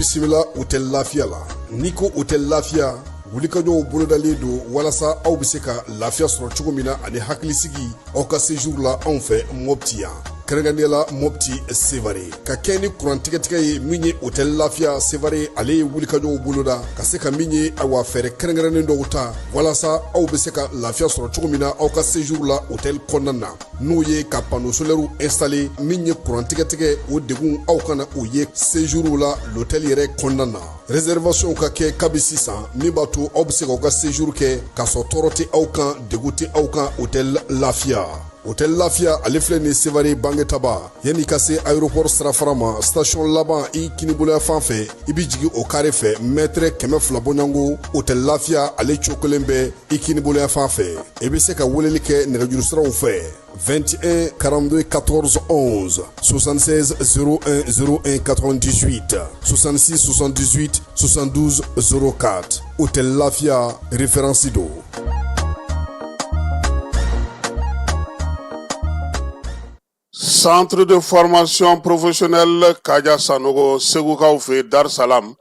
bisimila hôtel Lafiya la. N'i ko hôtel Lafiya, wulikajɔw bolodalen don walasa aw bɛ se ka lafiya sɔrɔ cogo min na ani hakilisigi aw ka séjour la anw fɛ Mopti yan. Kɛrɛnkɛrɛnnenya la Mopti Sevare ka kɛ ni kurantigɛtigɛ ye min ye hôtel Lafiya Sevare ale ye wulikajɔw boloda ka se ka min ye awa fɛɛrɛ kɛrɛnkɛrɛnnen dɔw ta walasa aw bɛ se ka lafiya sɔrɔ cogo min na aw ka séjour la hôtel kɔnɔna na n'o ye ka panneau solaire installer min ye kurantigɛtigɛ o degun aw kana o ye séjour la l'hôtel yɛrɛ kɔnɔna na. Réservation ka kɛ kabi sisan min b'a to aw bɛ se k'aw ka séjour kɛ k'a sɔrɔ tɔɔrɔ tɛ aw kan degun tɛ aw kan hôtel Lafiya. Hôtel Lafiya ale filɛ ni Sevare Bangetaba yanni ka se aéroport sirafara ma station laban i kiniboloya fan fɛ i bi jigi o carré fɛ mètre 200 bɔɲango hôtel Lafiya ale cokolen bɛ i kiniboloya fan fɛ i bɛ se ka weleli kɛ nɛgɛjuru siraw fɛ 21 42 14 11 76 01 01 98 66 78 72 04 hôtel Lafiya référence do. Centre de formation professionnelle Kaja Sanogo Segukaw fe Dar Salam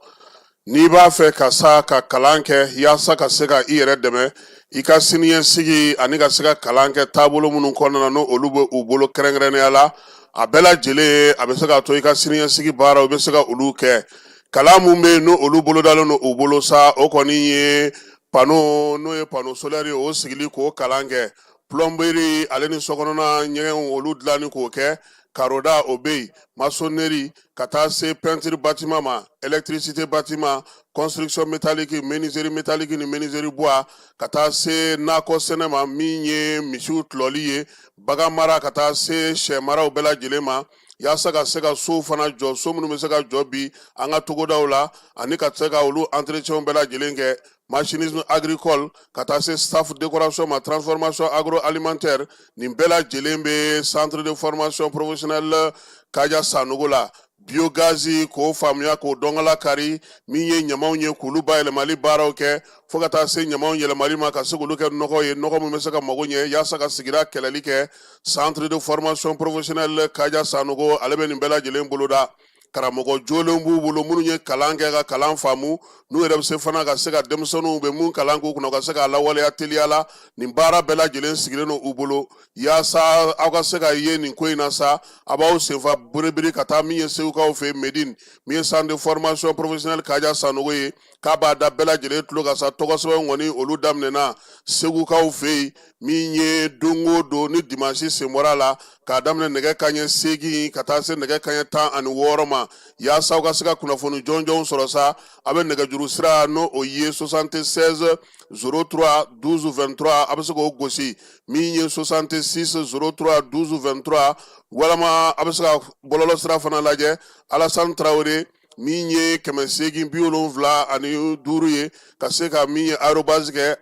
n'i b'a fɛ ka sa ka kalan kɛ yaasa ka se ka i yɛrɛ dɛmɛ i ka siniɲɛsigi ani ka se ka kalan kɛ taabolo minnu kɔnɔna na n'olu bɛ u bolo kɛrɛnkɛrɛnnenya la a bɛɛ lajɛlen a bɛ se ka to i ka siniɲɛsigi baaraw i bɛ se ka olu kɛ kalan mun bɛ yen n'o olu bolodalen don u bolo sa o kɔni ye panneau n'o ye panneau solaire ye o sigili k'o kalan kɛ plomberie ale ni sokɔnɔna ɲɛgɛnw olu dilanni k'o kɛ karoda o bɛ yen maçonnerie ka taa se peinture bâtiment ma électricité bâtiment construction métallique menuiserie métallique ni menuiserie bois ka taa se nakɔ sɛnɛ ma min ye misiw tulɔli ye bagan mara ka taa se sɛ maraw bɛɛ lajɛlen ma yaasa ka se ka sow fana jɔ so minnu bɛ se ka jɔ bi an ka togodaw la ani ka se ka olu entretien bɛɛ lajɛlen kɛ machinisme agricole ka taa se staff décoration ma transformation agroalimentaire nin bɛɛ lajɛlen bɛ centre de formation professionnelle Kaja Sanogo la biogazi k'o faamuya k'o dɔngala kari min ye ɲamaw ye k'olu bayɛlɛmali baaraw kɛ fo ka taa se ɲamaw yɛlɛmali ma ka se k'olu kɛ nɔgɔ ye nɔgɔ min bɛ se ka mago ɲɛ yaasa ka sigida kɛlɛli kɛ centre de formation professionnelle Kaja Sanogo ale bɛ nin bɛɛ lajɛlen boloda karamɔgɔ jolenw b'u bolo minnu ye kalan kɛ ka kalan faamu n'u yɛrɛ bɛ se fana ka se ka denmisɛnninw bɛ mun kalan k'u kunna ka se k'a lawaleya teliya la nin baara bɛɛ lajɛlen sigilen don u bolo yaasa aw ka se ka ye nin ko in na sa a b'aw senfa biribiri ka taa min ye segukaw fɛ Medine min ye centre de formation professionnelle Kaja Sanogo ye k'a b'a da bɛɛ lajɛlen tulo kan sa tɔgɔ sɛbɛn kɔni olu daminɛna segukaw fɛ yen min ye don o don ni dimanche sen bɔra la k'a daminɛ nɛgɛ kanɲɛ 8 ka taa se nɛgɛ kanɲɛ 16 ma yaasa aw ka se ka kunnafoni jɔnjɔnw sɔrɔ sa a bɛ nɛgɛjuru sira n'o o ye 76 03 12 23 a bɛ se k'o gosi min ye 66 03 12 23 walama a bɛ se ka bɔlɔlɔ sira fana lajɛ Alassane Traoré min ye 875 ye ka se ka min ye arobase kɛ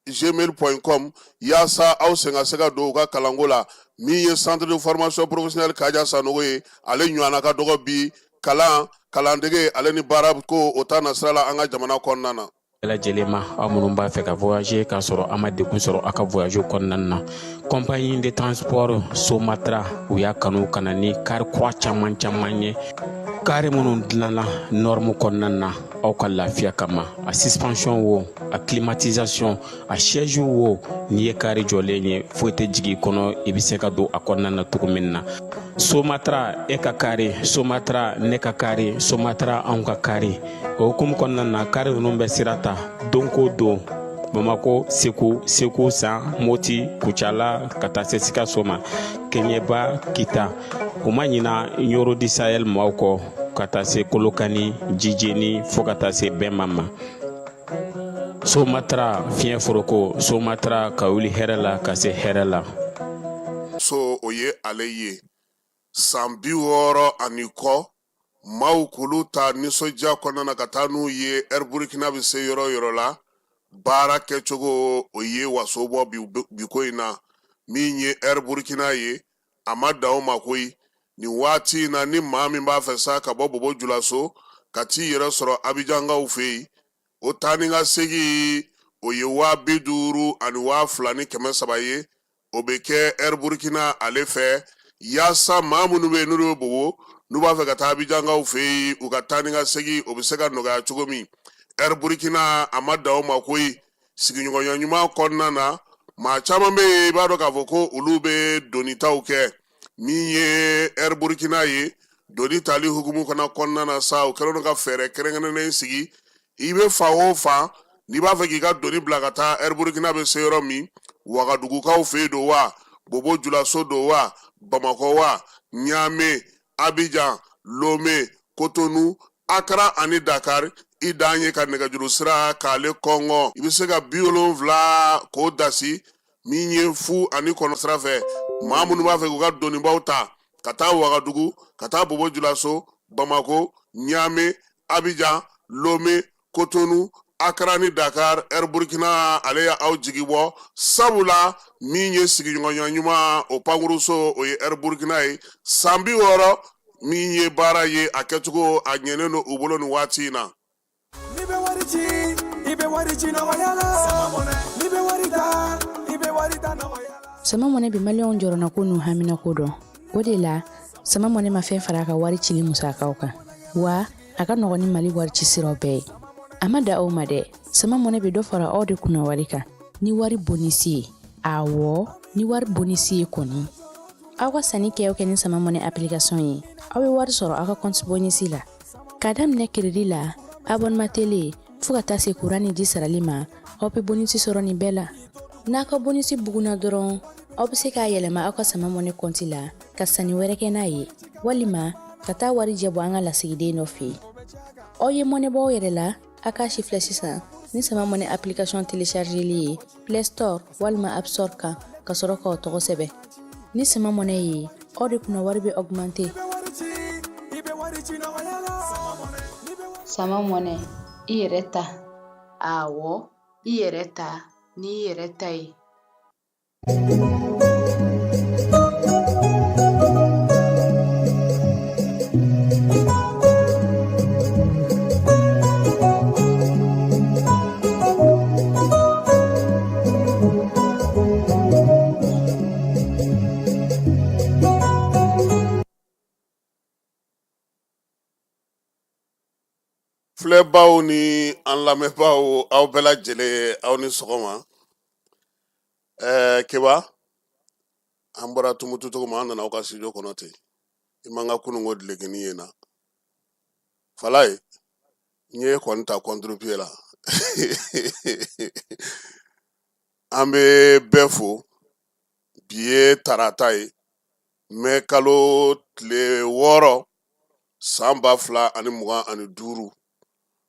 gmail.com yaasa aw sen ka se ka don u ka kalanko la min ye centre de formation professionnelle Kaja Sanogo ye ale ɲɔgɔnna ka dɔgɔ bi kalandege ale ni baara ko o ta nasira la an ka jamana kɔnɔna na. lajɛlen ma aw minnu b'a fɛ ka voyager k'a sɔrɔ a ma degun sɔrɔ a ka voyage kɔnɔna na compagnie de transport Somatra u y'a kanu ka na ni kari kura caman ye kari minnu dilanna norme kɔnɔna na aw ka lafiya kama a suspension wo a climatisation a siège wo n'i ye kari jɔlen ye foyi tɛ jigin kɔnɔ i bɛ se ka don a kɔnɔna na cogo min na Somatra e ka kari Somatra ne ka kari Somatra anw ka kari o hukumu kɔnɔna na kari ninnu bɛ sira ta don ko don Bamako Segu San Moti Kucala ka taa se Sikaso ma Keɲeba Kita o ma ɲina Yoro di Sahel maaw kɔ ka taa se Kolokani Jijeni fo ka taa se Bɛnma ma Somatra fiɲɛ foroko Somatra ka wuli hɛrɛ la ka se hɛrɛ la so o ye ale ye san 60 ani kɔ maaw k'olu ta nisɔndiya kɔnɔna na ka taa n'u ye Air Burkina bɛ se yɔrɔ yɔrɔ la baara kɛcogo o ye waso bɔ bi ko in na min ye Air Burkina ye a ma dan o ma koyi nin waati in na ni maa min b'a fɛ sa ka bɔ Bobo Julaso ka t'i yɛrɛ sɔrɔ Abijankaw fɛ yen o taa ni ka segin o ye 50,000 ani 2,300 ye o bɛ kɛ Air Burkina ale fɛ yaasa maa minnu bɛ yen n'olu bɛ Bobo n'u b'a fɛ ka taa Abijankaw fɛ yen u ka taa ni ka segin o bɛ se ka nɔgɔya cogo min Air Burkina a ma dan o ma koyi sigiɲɔgɔnya ɲuman kɔnɔna na maa caman bɛ yen i b'a dɔn k'a fɔ ko olu bɛ donitaw kɛ min ye Air Burkina ye doni tali hukumu fana kɔnɔna na sa u kɛlen don ka fɛɛrɛ kɛrɛnkɛrɛnnen sigi i bɛ fan o fan n'i b'a fɛ k'i ka doni bila ka taa Air Burkina bɛ se yɔrɔ min Wagadugukaw fɛ yen don wa Bobo Julaso don wa Bamako wa Niamey Abidjan Lomé Cotonou Accra ani Dakar i dan ye ka nɛgɛjuru sira k'ale kɔngɔ i bɛ se ka 70 k'o dasi min ye 49 sira fɛ maa minnu b'a fɛ k'u ka donibaw ta ka taa Wagadugu ka taa Bobo Julaso Bamako Niamey Abidjan Lomé Cotonou Accra ni Dakar Air Burkina ale y'aw jigi bɔ sabula min ye sigiɲɔgɔnya ɲuman o pankuruso o ye Air Burkina ye san 60 min ye baara ye a kɛcogo a ɲɛnen don u bolo nin waati in na. Sama mɔnɛ bi maliyɛnw jɔrɔna ko n'u hamina ko dɔn o de la sama mɔnɛ ma fɛn fara a ka wari cili musakaw kan wa a ka nɔgɔn ni Mali wari ci siraw bɛɛ ye a ma da aw ma dɛ sama mɔnɛ bi dɔ fara aw de kunna wari kan ni wari bonisi ye awɔ ni wari bonisi ye kɔni aw ka sanni kɛ ni sama mɔnɛ application ye aw bɛ wari sɔrɔ aw ka compte bonisi la ka daminɛ crédit la abonnement télé fo ka taa se courant ni ji sarali ma aw bɛ bonisi sɔrɔ nin bɛɛ la n'a ka bonisi buguna dɔrɔn aw bɛ se k'a yɛlɛma aw ka sama mɔnɛ compte la ka sanni wɛrɛ kɛ n'a ye walima ka taa wari jɛ bɔ an ka lasigiden dɔ fɛ yen aw ye mɔnɛ bɔ aw yɛrɛ la a k'a sifilɛ sisan ni sama mɔnɛ application téléchargeli ye Play Store walima App Store kan ka sɔrɔ k'aw tɔgɔ sɛbɛn ni sama mɔnɛ ye aw de kunna wari bɛ augmenter sama mɔnɛ i yɛrɛ ta awɔ i yɛrɛ ta ni i yɛrɛ ta ye Filɛbaw ni an lamɛnbaw aw bɛɛ lajɛlen aw ni sɔgɔma Keba an bɔra tumutu cogo ma an nana aw ka studio kɔnɔ ten i man ka kununko dilekini ye na Falaye n ye kɔni ta contre-pied la an bɛ bɛɛ fo bi ye tarata ye mai kalo tile 6 san 2025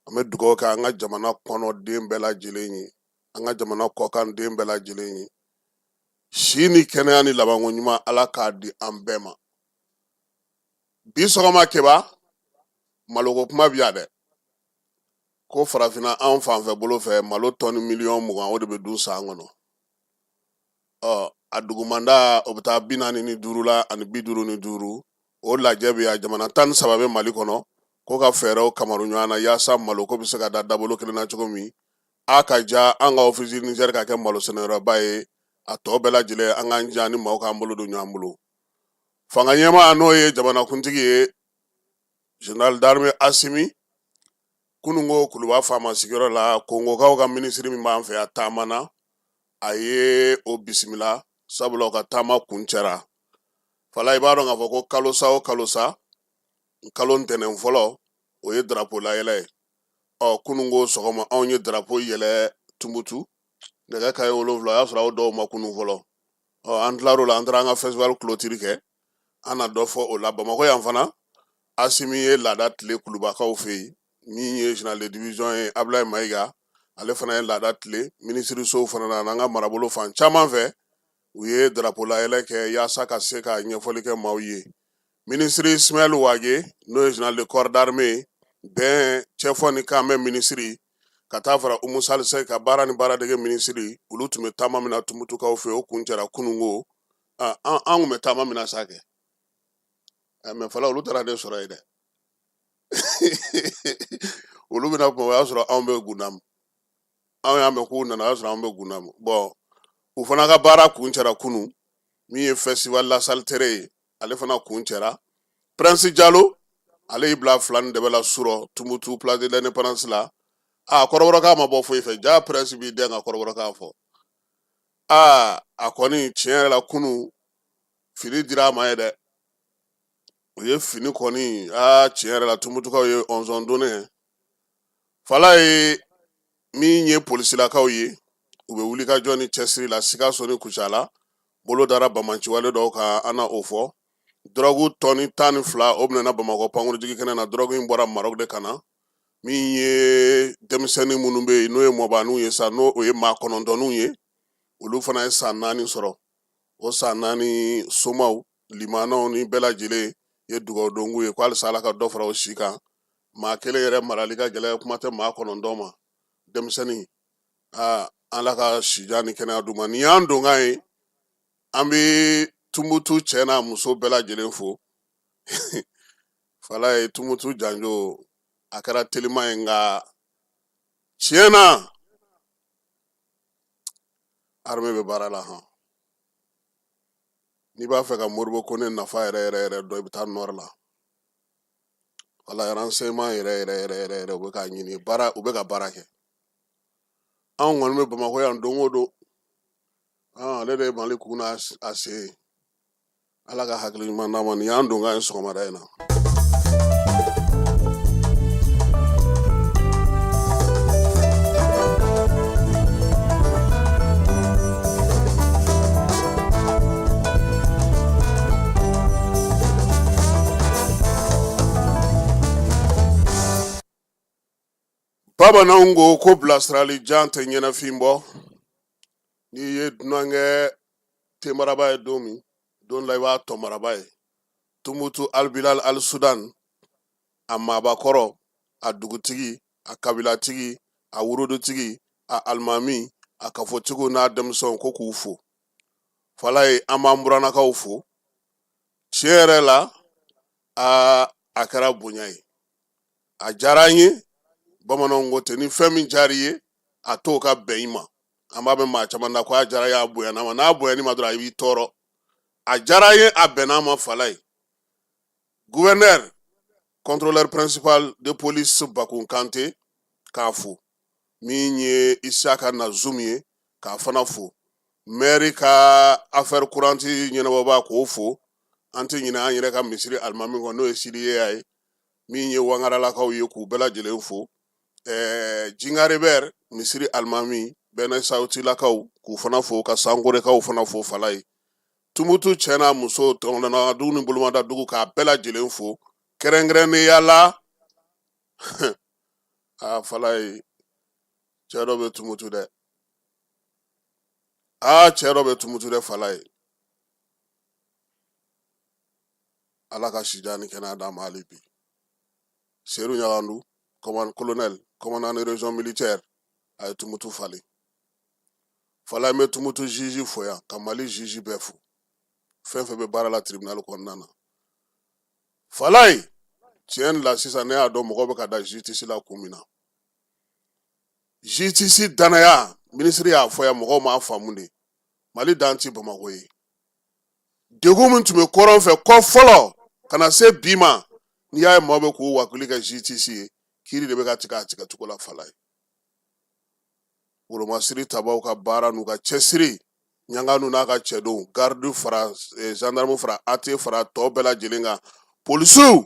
an bɛ dugawu kɛ an ka jamana kɔnɔ den bɛɛ lajɛlen ye an ka jamana kɔkan den bɛɛ lajɛlen ye si ni kɛnɛya ni labanko ɲuman Ala k'a di an bɛɛ ma bi sɔgɔma Keba maloko kuma bi yan dɛ ko farafina an fanfɛ bolo fɛ malo tɔni 20,000,000 o de bɛ dun san kɔnɔ a dugumanda o bɛ taa 45 la ani 55 o lajɛ bɛ yan jamana 13 bɛ Mali kɔnɔ ko ka fɛɛrɛw kamaru ɲɔgɔn na yaasa malo ko bɛ se ka da dabolo kelen na cogo min a ka ja an ka ofisi Niger ka kɛ malo sɛnɛyɔrɔba ye a tɔ bɛɛ lajɛlen an k'an ja ni maaw k'an bolo don ɲɔgɔn bolo fanga ɲɛmaa n'o ye jamanakuntigi ye Général d'armée Assimi kunungo Kuluba faama sigiyɔrɔ la Kongokaw ka minisiri min b'an fɛ yan taamana a ye o bisimila sabula o ka taama kun cɛra Fala i b'a dɔn k'a fɔ ko kalosa o kalosa kalo ntɛnɛn fɔlɔ o ye drapeau layɛlɛ ye kunungo sɔgɔma anw ye drapeau yɛlɛ Tumutu nɛgɛ kaɲɛ 7 o y'a sɔrɔ aw dɔw ma kunun fɔlɔ an tilar'o la an taara an ka festival clôture kɛ an na dɔ fɔ o la Bamako yan fana Assimi ye laada tile Kulubakaw fɛ yen min ye général de division ye Ablaye Mayiga ale fana ye laada tile minisirisow fana na n'an ka marabolo fan caman fɛ u ye drapeau layɛlɛ kɛ yaasa ka se ka ɲɛfɔli kɛ maaw ye minisiri Ismaël Wage n'o ye général de corps d'armée bɛn cɛfɔ ni kan bɛ minisiri ka taa fara Umu Salise ka baara ni baaradege minisiri olu tun bɛ taama min na Tumutukaw fɛ o kun cɛra kunungo an kun bɛ taama min na sa kɛ mais Fala olu taara ne sɔrɔ yen dɛ olu bɛna kuma o y'a sɔrɔ anw bɛ Gunamu anw y'a mɛn k'u nana o y'a sɔrɔ anw bɛ Gunamu bon u fana ka baara kun cɛra kunun min ye festival La Salle Terre ye ale fana kun cɛra Prince Diallo ale ibla flan de bela suro tumutu place de l'indépendance la koroboro ka ma bo fo ife ja Prince bi de nga koroboro ka fo akoni tiɲɛ la kunu fini dira ma ye dɛ o ye fini kɔni tiɲɛ la tumutukaw ye 11 donné fala ye min ye polisilakaw ye u bɛ wuli ka jɔ ni cɛsiri la Sikaso ni Kucala bolo dara bamanciwale dɔw kan an na o fɔ drogue tɔni 12 o bɛna Bamakɔ pankurunjigi kɛnɛ na drogue in bɔra Maroc de ka na min ye denmisɛnnin minnu bɛ yen n'o ye mɔbaniw ye sa n'o ye maa 9 ye olu fana ye san 4 sɔrɔ o san 4 somaw limanaw ni bɛɛ lajɛlen ye dugawu dongu ye ko halisa Ala ka dɔ fara o si kan maa kelen yɛrɛ marali ka gɛlɛn kuma tɛ maa 9 ma denmisɛnnin Ala ka sija ni kɛnɛya d'u ma nin y'an donkan ye an bɛ Tumutu cɛ n'a muso bɛɛ lajɛlen fo fala ye Tumutu janjo a kɛra telima ye nka tiɲɛ na armée bɛ baara la n'i b'a fɛ ka Moribo Kone nafa yɛrɛ dɔn i bɛ taa nord la wala renseignement yɛrɛ u bɛ k'a ɲini baara u bɛ ka baara kɛ anw kɔni bɛ Bamakɔ yan don o don ale de ye Mali kun n'a se Ala ka hakili ɲuman d'a ma nin y'an donkan ye sɔgɔmada in na bamananw ko bilasirali jan tɛ ɲɛnafin bɔ n'i ye dunankɛ temaraba ye don min don la i b'a tɔmaraba ye Tumutu Albilal Al-Sudan a maabakɔrɔ a dugutigi a kabilatigi a wurodutigi a alimami a kafotigiw n'a denmisɛnw ko k'u fo fala ye an b'an buranakaw fo tiɲɛ yɛrɛ la a kɛra bonya ye a diyara an ye bamananw ko ten ni fɛn min diyar'i ye a t'o ka bɛn i ma an b'a mɛn maa caman na ko a diyara ye a bonyana ma n'a bonyana ma dɔrɔn a b'i tɔɔrɔ a diyara ye a bɛnna ma fala ye gouverneur contrôleur principal de police Bakun Kante k'a fo min ye Isaka Nazum ye k'a fana fo maire ka affaire couranti ɲɛnabɔba k'o fo an tɛ ɲinɛ an yɛrɛ ka misiri alimami kɔ n'o ye Sidiya ye min ye Wangaralakaw ye k'u bɛɛ lajɛlen fo Jingaribɛr misiri alimami Bɛnɛ Sautilakaw k'u fana fo ka Sankorekaw fana fo fala ye Tumutu cɛ n'a muso tɔnkɔnɔdugu ni bolomadadugu k'a bɛɛ lajɛlen fo kɛrɛnkɛrɛnnenya la fala ye cɛ dɔ bɛ Tumutu dɛ cɛ dɔ bɛ Tumutu dɛ fala ye Ala ka sija ni kɛnɛya d'a ma hali bi Seru Ɲagandu colonel commandant de région militaire a ye Tumutu falen fala ye n bɛ Tumutu juge fo yan ka Mali juge bɛɛ fo fɛn fɛn bɛ baara la tribunal kɔnɔna na fala ye tiɲɛ la sisan ne y'a dɔn mɔgɔw bɛ ka da justice la kun min na justice danaya ministre y'a fɔ yan mɔgɔw m'a faamu de Mali dan tɛ Bamakɔ ye degun min tun bɛ kɔrɔn fɛ kɔ fɔlɔ ka na se bi ma n'i y'a ye maaw bɛ k'u wakili kɛ justice ye kiiri de bɛ ka tigɛ a tigɛcogo la fala ye woromasiri tabaw ka baara n'u ka cɛsiri ɲanga n'u n'a ka cɛdenw garde fara gendarme fara AT fara tɔ bɛɛ lajɛlen kan polisiw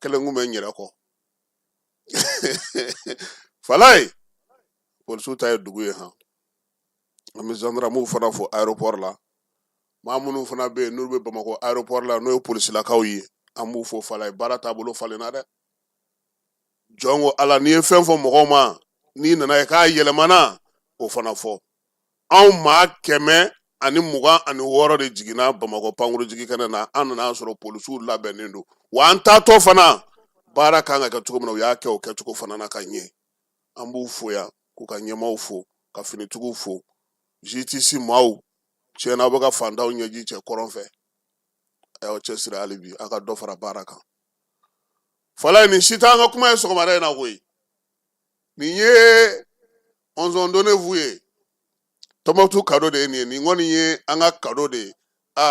kelen kun bɛ n yɛrɛ kɔ fala ye polisiw ta ye dugu ye an bɛ gendarmew fana fo aéroport la maa minnu fana bɛ yen n'olu bɛ Bamakɔ aéroport la n'o ye polisilakaw ye an b'u fo fala ye baara taabolo falenna dɛ jɔn ko Ala n'i ye fɛn fɔ mɔgɔw ma n'i nana ye k'a yɛlɛmana o fana fɔ anw maa 126 de jiginna Bamakɔ pankurunjigi kɛnɛ na an nana sɔrɔ polisiw labɛnnen don wa an taatɔ fana baara kan ka kɛ cogo min na u y'a kɛ o kɛcogo fana na ka ɲɛ an b'u fo yan k'u ka ɲɛmaaw fo ka finitigiw fo justice maaw tiɲɛna aw bɛ ka fantanw ɲɛji cɛ kɔrɔn fɛ a y'aw cɛsiri hali bi a ka dɔ fara baara kan fala ye nin si t'an ka kuma ye sɔgɔmada in na koyi nin ye 11 donné vous ye Tɔnbukutu cadeau de ye nin ye nin kɔni ye an ka cadeau de ye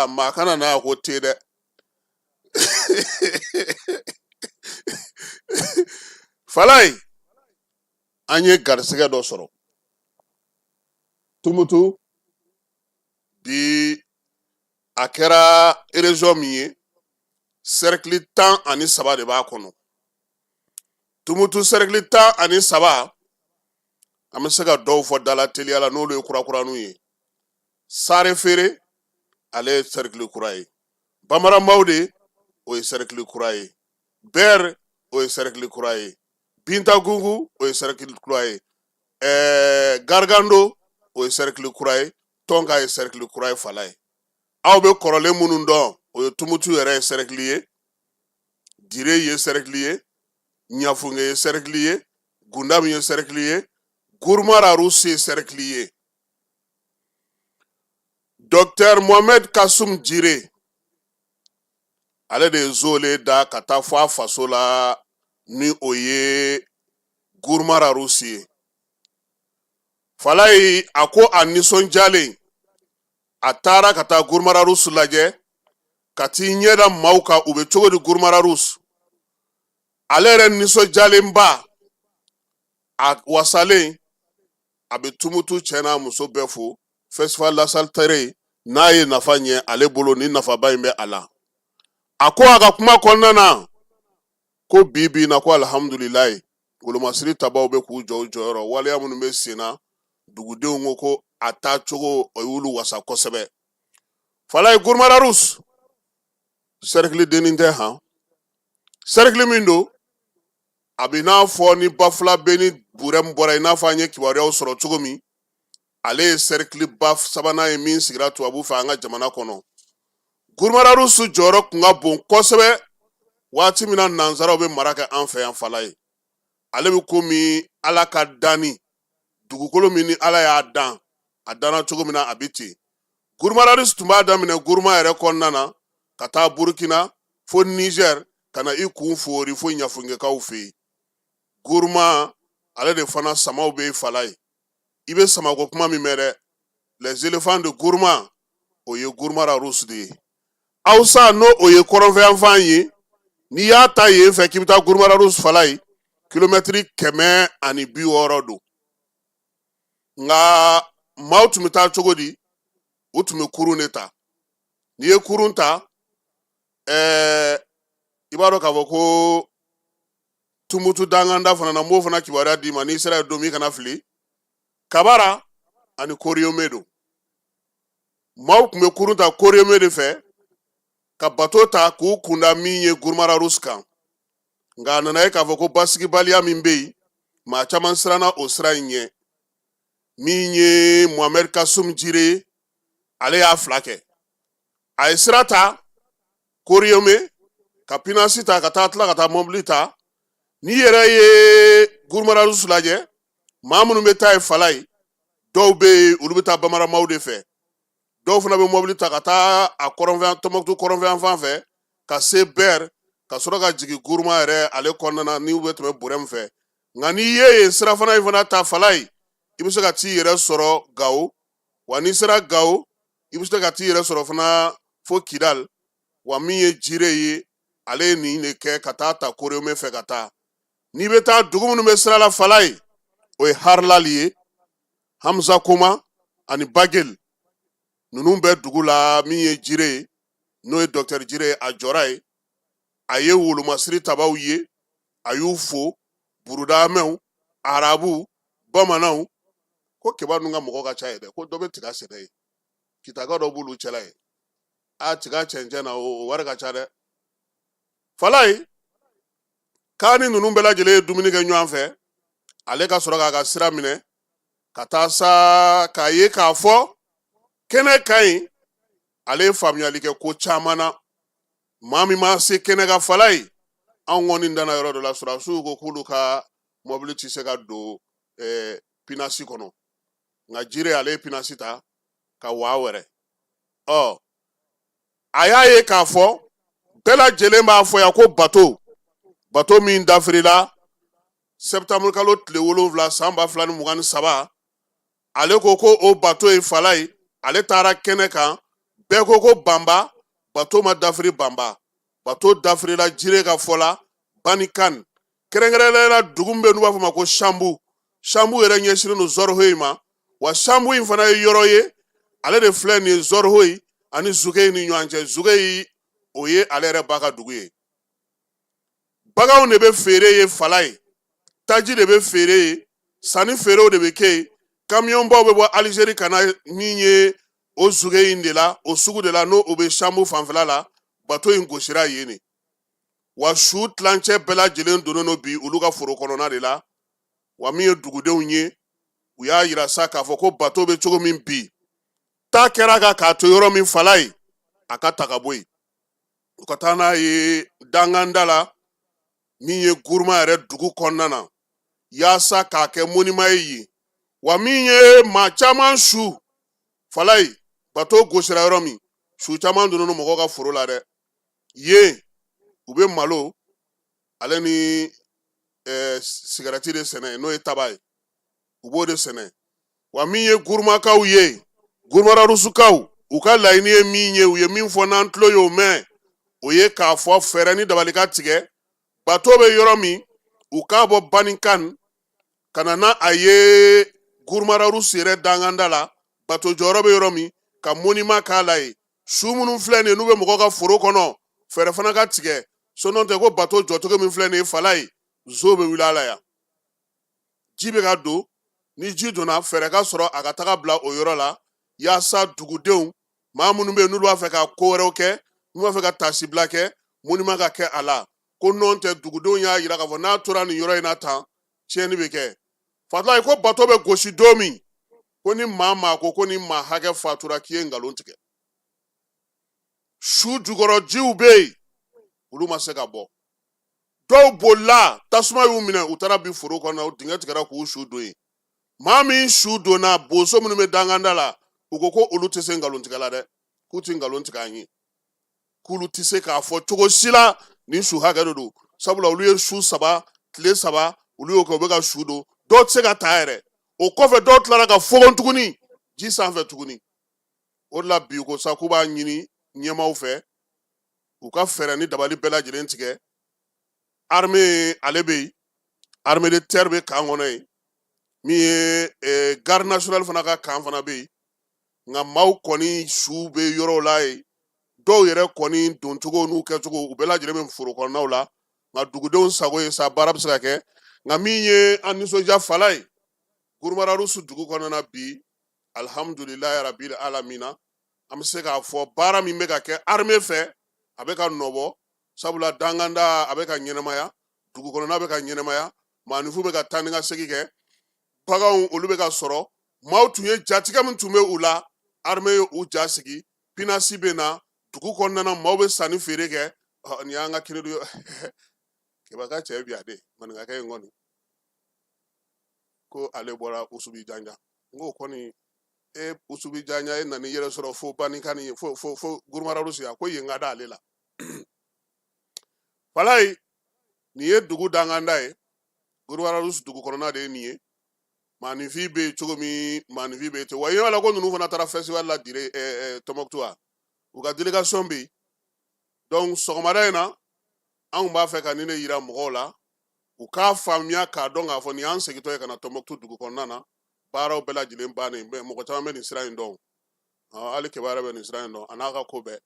maa kana n'a ko te dɛ Falai an ye garisɛgɛ dɔ sɔrɔ Tumutu bi a kɛra région min ye cercle 13 de b'a kɔnɔ. Tumutu cercle 13 an bɛ se ka dɔw fɔ dala teliya la n'olu ye kurakuraniw ye. Sare Fere ale ye cercle kura ye. Bamara Mawde o ye cercle kura ye. Ber o ye cercle kura ye. Binta Gungu o ye cercle kura ye. Gargando o ye cercle kura ye. Tonga ye cercle kura ye Fala ye. Aw bɛ kɔrɔlen minnu dɔn o ye Tumutu yɛrɛ ye cercle ye. Dire ye cercle ye. Ɲafunge ye cercle ye. Gundam ye cercle ye. Gourmara Roussi ye cercle ye. Dr Mohamed Kassoum Djire ale de ye zole da ka taa fɔ a faso la ni o ye Gourmara Roussi ye. Fala ye a ko a nisɔndiyalen a taara ka taa Gourmara Roussi lajɛ ka t'i ɲɛda maaw kan u bɛ cogo di Gourmara Roussi. Ale yɛrɛ nisɔndiyalenba a wasalen a bɛ Tumutu cɛ n'a muso bɛɛ fo festival La Salle Terre n'a ye nafa ɲɛ ale bolo ni nafaba in bɛ a la. A ko a ka kuma kɔnɔna na ko bi bi in na ko alhamdulilayi golomasiri tabaw bɛ k'u jɔ u jɔyɔrɔ waleya minnu bɛ sen na dugudenw ko ko a taa cogo o y'olu wasa kosɛbɛ. Fala ye Gourmara Roussi cercle dennin tɛ han cercle min don a bɛ n'a fɔ ni Bafula bɛ ni Burɛmu bɔra i n'a fɔ an ye kibaruyaw sɔrɔ cogo min ale ye cercle ba sabanan ye min sigira tubabu fɛ an ka jamana kɔnɔ. Gourmara Roussi jɔyɔrɔ tun ka bon kosɛbɛ waati min na nansaraw bɛ mara kɛ an fɛ yan Fala ye. Ale bɛ komi Ala ka danni dugukolo min ni Ala y'a dan a danna cogo min na a bɛ ten. Gourmara Roussi tun b'a daminɛ Gourma yɛrɛ kɔnɔna na ka taa Burkina fo Niger ka na i kun foori fo Ɲafungekaw fɛ yen. Gourma ale de fana samaw bɛ Fala ye. I bɛ samako kuma min mɛn dɛ les éléphants de Gourma o ye Gourmara Roussi de ye. Hausa n'o o ye kɔrɔnfɛyanfan ye n'i y'a ta yen fɛ k'i bɛ taa Gourmara Roussi Fala ye kilomɛtiri 160 don. Nka maaw tun bɛ taa cogo di u tun bɛ kurun de ta. N'i ye kurun ta i b'a dɔn k'a fɔ ko Tumutu danganda fana na n b'o fana kibaruya d'i ma n'i sera yen don min kana fili. Kabara ani Koriyome don. Maaw tun bɛ kurun ta Koriyome de fɛ ka bato ta k'u kunda min ye Gourmara Roussi kan. Nka a nana ye k'a fɔ ko basigibaliya min bɛ yen maa caman siranna o sira in ɲɛ. Min ye Mohamed Kassoum Djire ale y'a 2 kɛ. A ye sira ta Koriyome ka Pinasi ta ka taa tila ka taa mobili ta. N'i yɛrɛ ye Gourmara Roussi lajɛ maa minnu bɛ taa ye Fala ye dɔw bɛ yen olu bɛ taa Bamara Mawde fɛ. Dɔw fana bɛ mobili ta ka taa a Tɔnbɔkutu kɔrɔnfɛyan fan fɛ ka se Ber ka sɔrɔ ka jigin Gourma yɛrɛ ale kɔnɔna na n'u bɛ tɛmɛ Burɛmu fɛ. Nka n'i ye yen sira fana in fana ta Fala ye i bɛ se ka t'i yɛrɛ sɔrɔ Gao wa n'i sera Gao i bɛ se ka t'i yɛrɛ sɔrɔ fana fo Kidal wa min ye Djire ye ale ye nin de kɛ ka taa ta Koriyome fɛ ka taa. N'i bɛ taa dugu minnu bɛ sira la Fala ye o ye Harlali ye Hamza Koma ani Bagel ninnu bɛ dugu la min ye Djire ye n'o ye Dr Djire ye a jɔra ye a ye wolomasiri tabaw ye a y'u fo burudamɛw arabu bamananw ko keba ninnu ka mɔgɔ ka ca ye dɛ ko dɔ bɛ tiga sɛnɛ ye kitaka dɔ b'olu cɛla ye a tiga cɛncɛn na o wari ka ca dɛ. Fala ye k'a ni ninnu bɛɛ lajɛlen ye dumuni kɛ ɲɔgɔn fɛ ale ka sɔrɔ k'a ka sira minɛ ka taa sa k'a ye k'a fɔ kɛnɛ ka ɲi ale ye faamuyali kɛ ko caman na maa min ma se kɛnɛ ka Fala ye anw kɔni danna yɔrɔ dɔ la surasiw ko k'olu ka mobili tɛ se ka don Pinasi kɔnɔ nka Djire ale ye Pinasi ta ka waa wɛrɛ. A y'a ye k'a fɔ bɛɛ lajɛlen b'a fɔ yan ko bato min dafirila Septembre kalo tile 7 san 2023 ale ko ko o bato ye Fala ye ale taara kɛnɛ kan bɛɛ ko ko banba bato ma dafiri banba bato dafirila jire ka fɔla banikan kɛrɛnkɛrɛnna dugu min bɛ n'u b'a fɔ ma ko shambu yɛrɛ ɲɛsinnen don zɔrihoyi ma wa shambu in fana ye yɔrɔ ye ale de filɛ nin ye zɔrihoyi ani zugeyi ni ɲɔgɔn cɛ zugeyi o ye ale yɛrɛ ba ka dugu ye baganw de bɛ feere ye fala ye taji de bɛ feere ye sanni feerew de bɛ kɛ yen kamiyɔnbaw bɛ bɔ alizeri ka na min ye o zugeyi in de la o sugu de la n'o bɛ shambu fanfɛla la bato in gosira yen de wa su tilancɛ bɛɛ lajɛlen donnen don bi olu ka foro kɔnɔna de la wa min ye dugudenw ye u y'a yira sa k'a fɔ ko bato bɛ cogo min bi taa kɛra kan k'a to yɔrɔ min fala ye a ka ta ka bɔ yen u ka taa n'a ye danganda la min ye guruma yɛrɛ dugu kɔnɔna na yaasa k'a kɛ monima ye yen wa min ye maa caman su fala ye bato gosira yɔrɔ min su caman donnen don mɔgɔw ka foro la dɛ yen u bɛ malo ale ni sigarɛti de sɛnɛ n'o ye taba ye u b'o de sɛnɛ wa min ye gurumakaw ye gurumararusukaw u ka laɲini ye min ye u ye min fɔ n'an tulo y'o mɛn o ye k'a fɔ fɛɛrɛ ni dabali ka tigɛ bato bɛ yɔrɔ min u k'a bɔ banikan ka na n'a ye gurumararusu yɛrɛ danganda la bato jɔyɔrɔ bɛ yɔrɔ min ka monima k'a la ye su minnu filɛ nin ye n'u bɛ mɔgɔw ka foro kɔnɔ fɛɛrɛ fana ka tigɛ n'o tɛ ko bato jɔcogo min filɛ nin ye fala ye zo bɛ wuli a la yan ji bɛ ka don ni ji donna fɛɛrɛ ka sɔrɔ a ka taga bila o yɔrɔ la yaasa dugudenw maa minnu bɛ yen n'olu b'a fɛ ka ko wɛrɛw kɛ n'u b'a fɛ ka tasibila kɛ monima ka kɛ a la ko n'o tɛ dugudenw y'a yira k'a fɔ n'a tora nin yɔrɔ in na tan tiɲɛni bɛ kɛ fatulayi ko bato bɛ gosi don min ko ni maa ko ni maa hakɛ fatura k'i ye nkalon tigɛ su jukɔrɔ jiw bɛ yen olu ma se ka bɔ dɔw bolila tasuma y'u minɛ u taara bin foro kɔnɔ dingɛ tigɛra k'u su don yen maa min su donna boso minnu bɛ danganda la u ko olu tɛ se nkalon tigɛ la dɛ k'u tɛ nkalon tigɛ an ye k'olu tɛ se k'a fɔ cogo si la nin su hakɛ de don sabula olu ye su saba tile saba olu y'o kɛ u bɛ ka su don dɔw tɛ se ka ta yɛrɛ o kɔfɛ dɔw tilara ka fogon tuguni ji sanfɛ tuguni o de la bi ko sa k'u b'a ɲini ɲɛmaaw fɛ u ka fɛɛrɛ ni dabali bɛɛ lajɛlen tigɛ armée ale bɛ yen armée de terre bɛ kan kɔnɔ yen min ye garde nationale fana ka kan fana bɛ yen nka maaw kɔni su bɛ yɔrɔw la yen dɔw yɛrɛ kɔni doncogo n'u kɛcogo u bɛɛ lajɛlen bɛ foro kɔnɔnaw la nka dugudenw sago ye sa baara bɛ se ka kɛ nka min ye an nisɔndiya fala ye gurumararusu dugu kɔnɔna bi alihamudulilayi rabili alamina an bɛ se k'a fɔ baara min bɛ ka kɛ armée fɛ a bɛ ka nɔbɔ sabula danganda a bɛ ka ɲɛnɛmaya dugu kɔnɔna bɛ ka ɲɛnɛmaya maaninfinw bɛ ka taa ni ka segin kɛ baganw olu bɛ ka sɔrɔ maaw tun ye jatigɛ min tun bɛ u la armée ye u ja sigi pinasi bɛ na dugu kɔnɔna na maaw bɛ sanni feere kɛ nin y'an ka kiri don kɛmɛ ka cɛ bi a de maninkakɛ in kɔni ko ale bɔra usubi janja n ko kɔni usubi janja e nana i yɛrɛ sɔrɔ fo banikan ye fo gurumararusu a ko yen ka d'ale la falayi nin ye dugu danganda ye gurumararusu dugu kɔnɔna de ye nin ye maaninfin bɛ yen cogo min maaninfin bɛ yen ten wa i y'a la ko ninnu fana taara festival la dire Tɔnbɔkutu wa u ka délégation bɛ yen donc sɔgɔmada in na an tun b'a fɛ ka nin de yira mɔgɔw la u k'a faamuya k'a dɔn k'a fɔ nin y'an segintɔ ye ka na Tɔnbɔkutu dugu kɔnɔna na baaraw bɛɛ lajɛlen bannen mɔgɔ caman bɛ nin sira in dɔn hali kibaruya bɛ nin sira in dɔn a n'a ka ko bɛɛ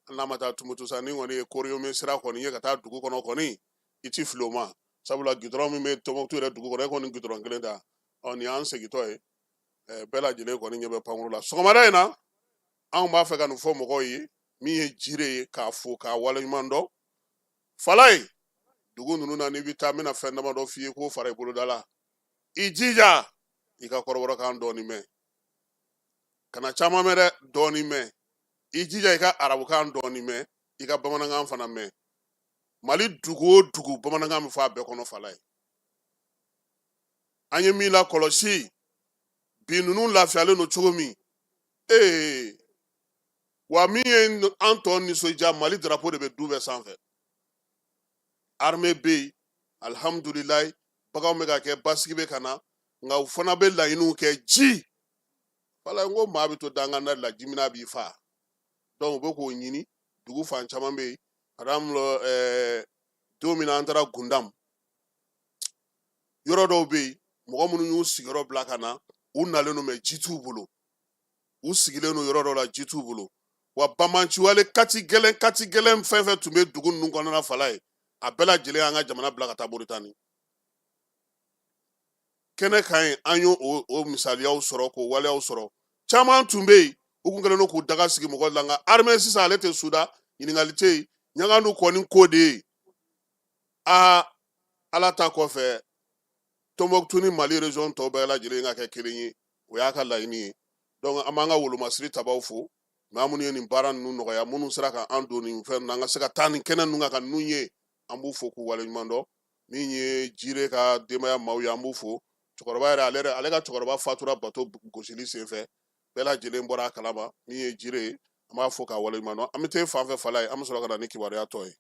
hali n'a ma taa Tumutu sa ni kɔni ye koriyome sira kɔni ye ka taa dugu kɔnɔ kɔni i ti fili o ma sabula gudɔrɔn min bɛ Tɔnbɔkutu yɛrɛ dugu kɔnɔ e kɔni gudɔrɔn kelen ta nin y'an segintɔ ye bɛɛ lajɛlen kɔni ɲɛ bɛ pankuru la sɔgɔmada in na anw b'a fɛ ka nin fɔ mɔgɔw ye min ye jire ye k'a fo k'a waleɲuman dɔn fala ye dugu ninnu na n'i bɛ taa n bɛna fɛn damadɔ f'i ye k'o fara i boloda la i jija i ka kɔrɔbɔrɔkan dɔɔni mɛn kana caman mɛn dɛ dɔɔni mɛn i jija i ka arabukan dɔɔni mɛn i ka bamanankan fana mɛn mali dugu o dugu bamanankan bɛ fɔ a bɛɛ kɔnɔ fala ye an ye min lakɔlɔsi bi ninnu lafiyalen don cogo min wa min ye an tɔ nisɔndiya mali drapeau de bɛ du bɛɛ sanfɛ armée bɛ yen alihamudulilayi baganw bɛ ka kɛ basigi bɛ ka na nka u fana bɛ laɲiniw kɛ ji wala n ko maa bɛ to danganda la jimina b'i fa donc u bɛ k'o ɲini dugu fan caman bɛ yen adam lo don min na an taara gundam yɔrɔ dɔw bɛ yen mɔgɔ minnu y'u sigiyɔrɔ bila ka na u nalen don mɛ ji t'u bolo u sigilen don yɔrɔ dɔw la ji t'u bolo wa bamanciwale kati gɛlɛn fɛn fɛn tun bɛ dugu ninnu kɔnɔna fala ye a bɛɛ lajɛlen y'an ka jamana bila ka taa Moritani kɛnɛ kan yen an y'o o misaliyaw sɔrɔ k'o waleyaw sɔrɔ caman tun bɛ yen u kun kɛlen don k'u daga sigi mɔgɔ la nka armée sisan ale tɛ suda ɲininkali tɛ yen ɲagadu kɔni ko de ye ala ta kɔfɛ Tombouctou ni Mali région tɔw bɛɛ lajɛlen ka kɛ kelen ye o y'a ka laɲini ye donc an b'an ka wolomasiri tabaw fo maa minnu ye nin baara ninnu nɔgɔya minnu sera ka an don nin fɛn ninnu an ka se ka taa nin kɛnɛ ninnu kan ka ninnu ye an b'u fo k'u waleɲuman dɔn min ye Jire ka denbaya maaw ye an b'u fo cɛkɔrɔba yɛrɛ ale ka cɛkɔrɔba fatura bato gosili senfɛ bɛɛ lajɛlen bɔra a kalama min ye Jire ye an b'a fo k'a waleɲuman dɔn an bɛ taa fan fɛ fala ye an bɛ sɔrɔ ka na ni kibaruya tɔ ye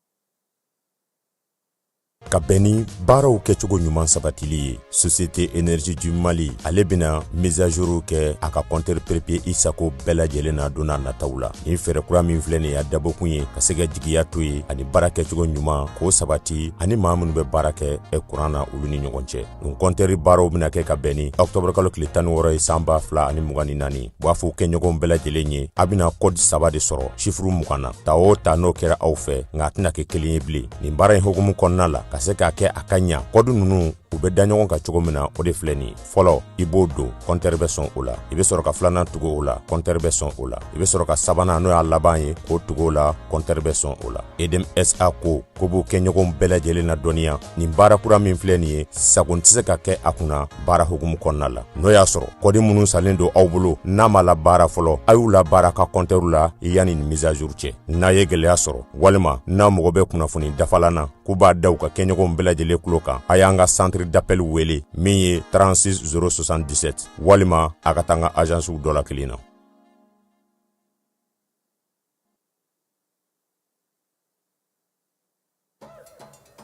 ka bɛn ni baaraw kɛcogo ɲuman sabatili ye Société Énergie du Mali ale bena mise à jour kɛ a ka compteur papier Isako bɛɛ lajɛlen na don n'a nataw la ni fɛɛrɛ kura min filɛ nin ye a dabɔkun ye ka se ka jigiya to ye ani baara kɛcogo ɲuman k'o sabati ani maa minnu bɛ baara kɛ kuran na olu ni ɲɔgɔn cɛ nin compteur baaraw bena kɛ ka bɛn ni octobre kalo tile 16 ye san 2024 b'a fɔ kɛɲɔgɔn bɛɛ lajɛlen ye a bena code 3 de sɔrɔ chiffre 20 na ta o ta n'o kɛra aw fɛ nka a tɛna kɛ kelen ye bilen nin baara in hukumu kɔnɔna la ka se k'a kɛ a ka ɲa kɔdu ninnu u bɛ da ɲɔgɔn kan cogo min na o de filɛ nin fɔlɔ i b'o don compteur bɛ sɔn o la i bɛ sɔrɔ ka filanan tugu o la compteur bɛ sɔn o la i bɛ sɔrɔ ka sabanan n'o y'a laban ye k'o tugu o la compteur bɛ sɔn o la EDM SA ko b'o kɛ ɲɔgɔn bɛɛ lajɛlen na dɔnniya nin baara kura min filɛ nin ye sagon tɛ se ka kɛ a kunna baara hukumu kɔnɔna la n'o y'a sɔrɔ kɔdi minnu salen don aw bolo n'a ma la baara fɔlɔ a y'u la baara ka compteur la yanni nin mise à jour cɛ n'a ye gɛlɛya sɔrɔ walima n'a mɔgɔ bɛ kunnafoni dafalan na k'u b'a da u ka kɛɲɔgɔn bɛɛ lajɛlen kulo kan a y'an ka centre d'appel wele min ye 36 077 walima a ka taa an ka agence dɔ la kelen na.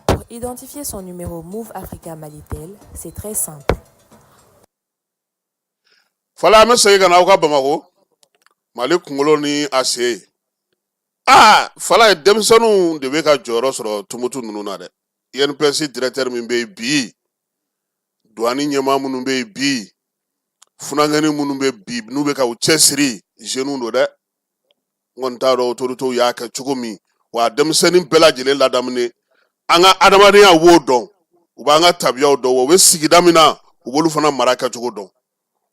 Pour identifier son numéro Move Africa Malitel, c'est très simple. Fala an bɛ segin ka na aw ka Bamako Mali kunkolo ni a se fala ye denmisɛnninw de bɛ ka jɔyɔrɔ sɔrɔ tumutu ninnu na dɛ INPS directeur min bɛ yen bi douane ɲɛmaa minnu bɛ yen bi funankɛni minnu bɛ bi n'u bɛ ka u cɛsiri jeunes do dɛ n kɔni t'a dɔn autorités y'a kɛ cogo min wa denmisɛnnin bɛɛ lajɛlen ladamunen an ka adamadenya b'o dɔn u b'an ka tabiyaw dɔn wa u bɛ sigida min na u b'olu fana mara kɛcogo dɔn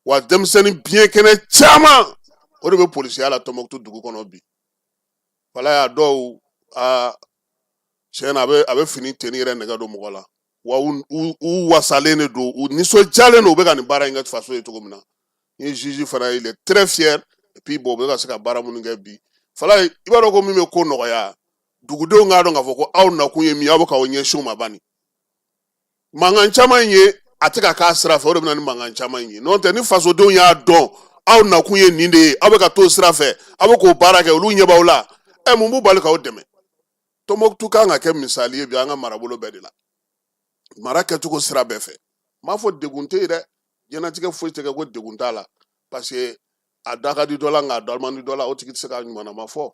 wa denmisɛnnin biɲɛkɛnɛ caman o de bɛ polisiya la Tombouctou dugu kɔnɔ bi wala y'a dɔw tiɲɛ na a bɛ fini teni yɛrɛ nɛgɛ don mɔgɔ la wa u wasalen de don u nisɔndiyalen don u bɛ ka nin baara in kɛ faso ye cogo min na ni juge fana il est très fier et puis bon u bɛ ka se ka baara minnu kɛ bi fala i b'a dɔn ko min bɛ ko nɔgɔya dugudenw k'a dɔn k'a fɔ ko aw nakun ye min aw bɛ k'aw ɲɛsin o ma bani mankan caman ye a tɛ ka k'a sira fɛ o de bɛ na ni mankan caman ye n'o tɛ ni fasodenw y'a dɔn aw nakun ye nin de ye aw bɛ ka t'o sira fɛ aw bɛ k'o baara kɛ olu ɲɛ b'aw la mun b'u bali k'aw dɛmɛ Tombouctou kan ka kɛ misali ye bi an ka marabolo bɛɛ de la mara kɛcogo sira bɛɛ fɛ m'a fɔ degun tɛ yen dɛ diɲɛlatigɛ foyi tɛ kɛ ko degun t'a la parce que a da ka di dɔ la nka a da man di dɔ la o tigi tɛ se ka ɲumanama fɔ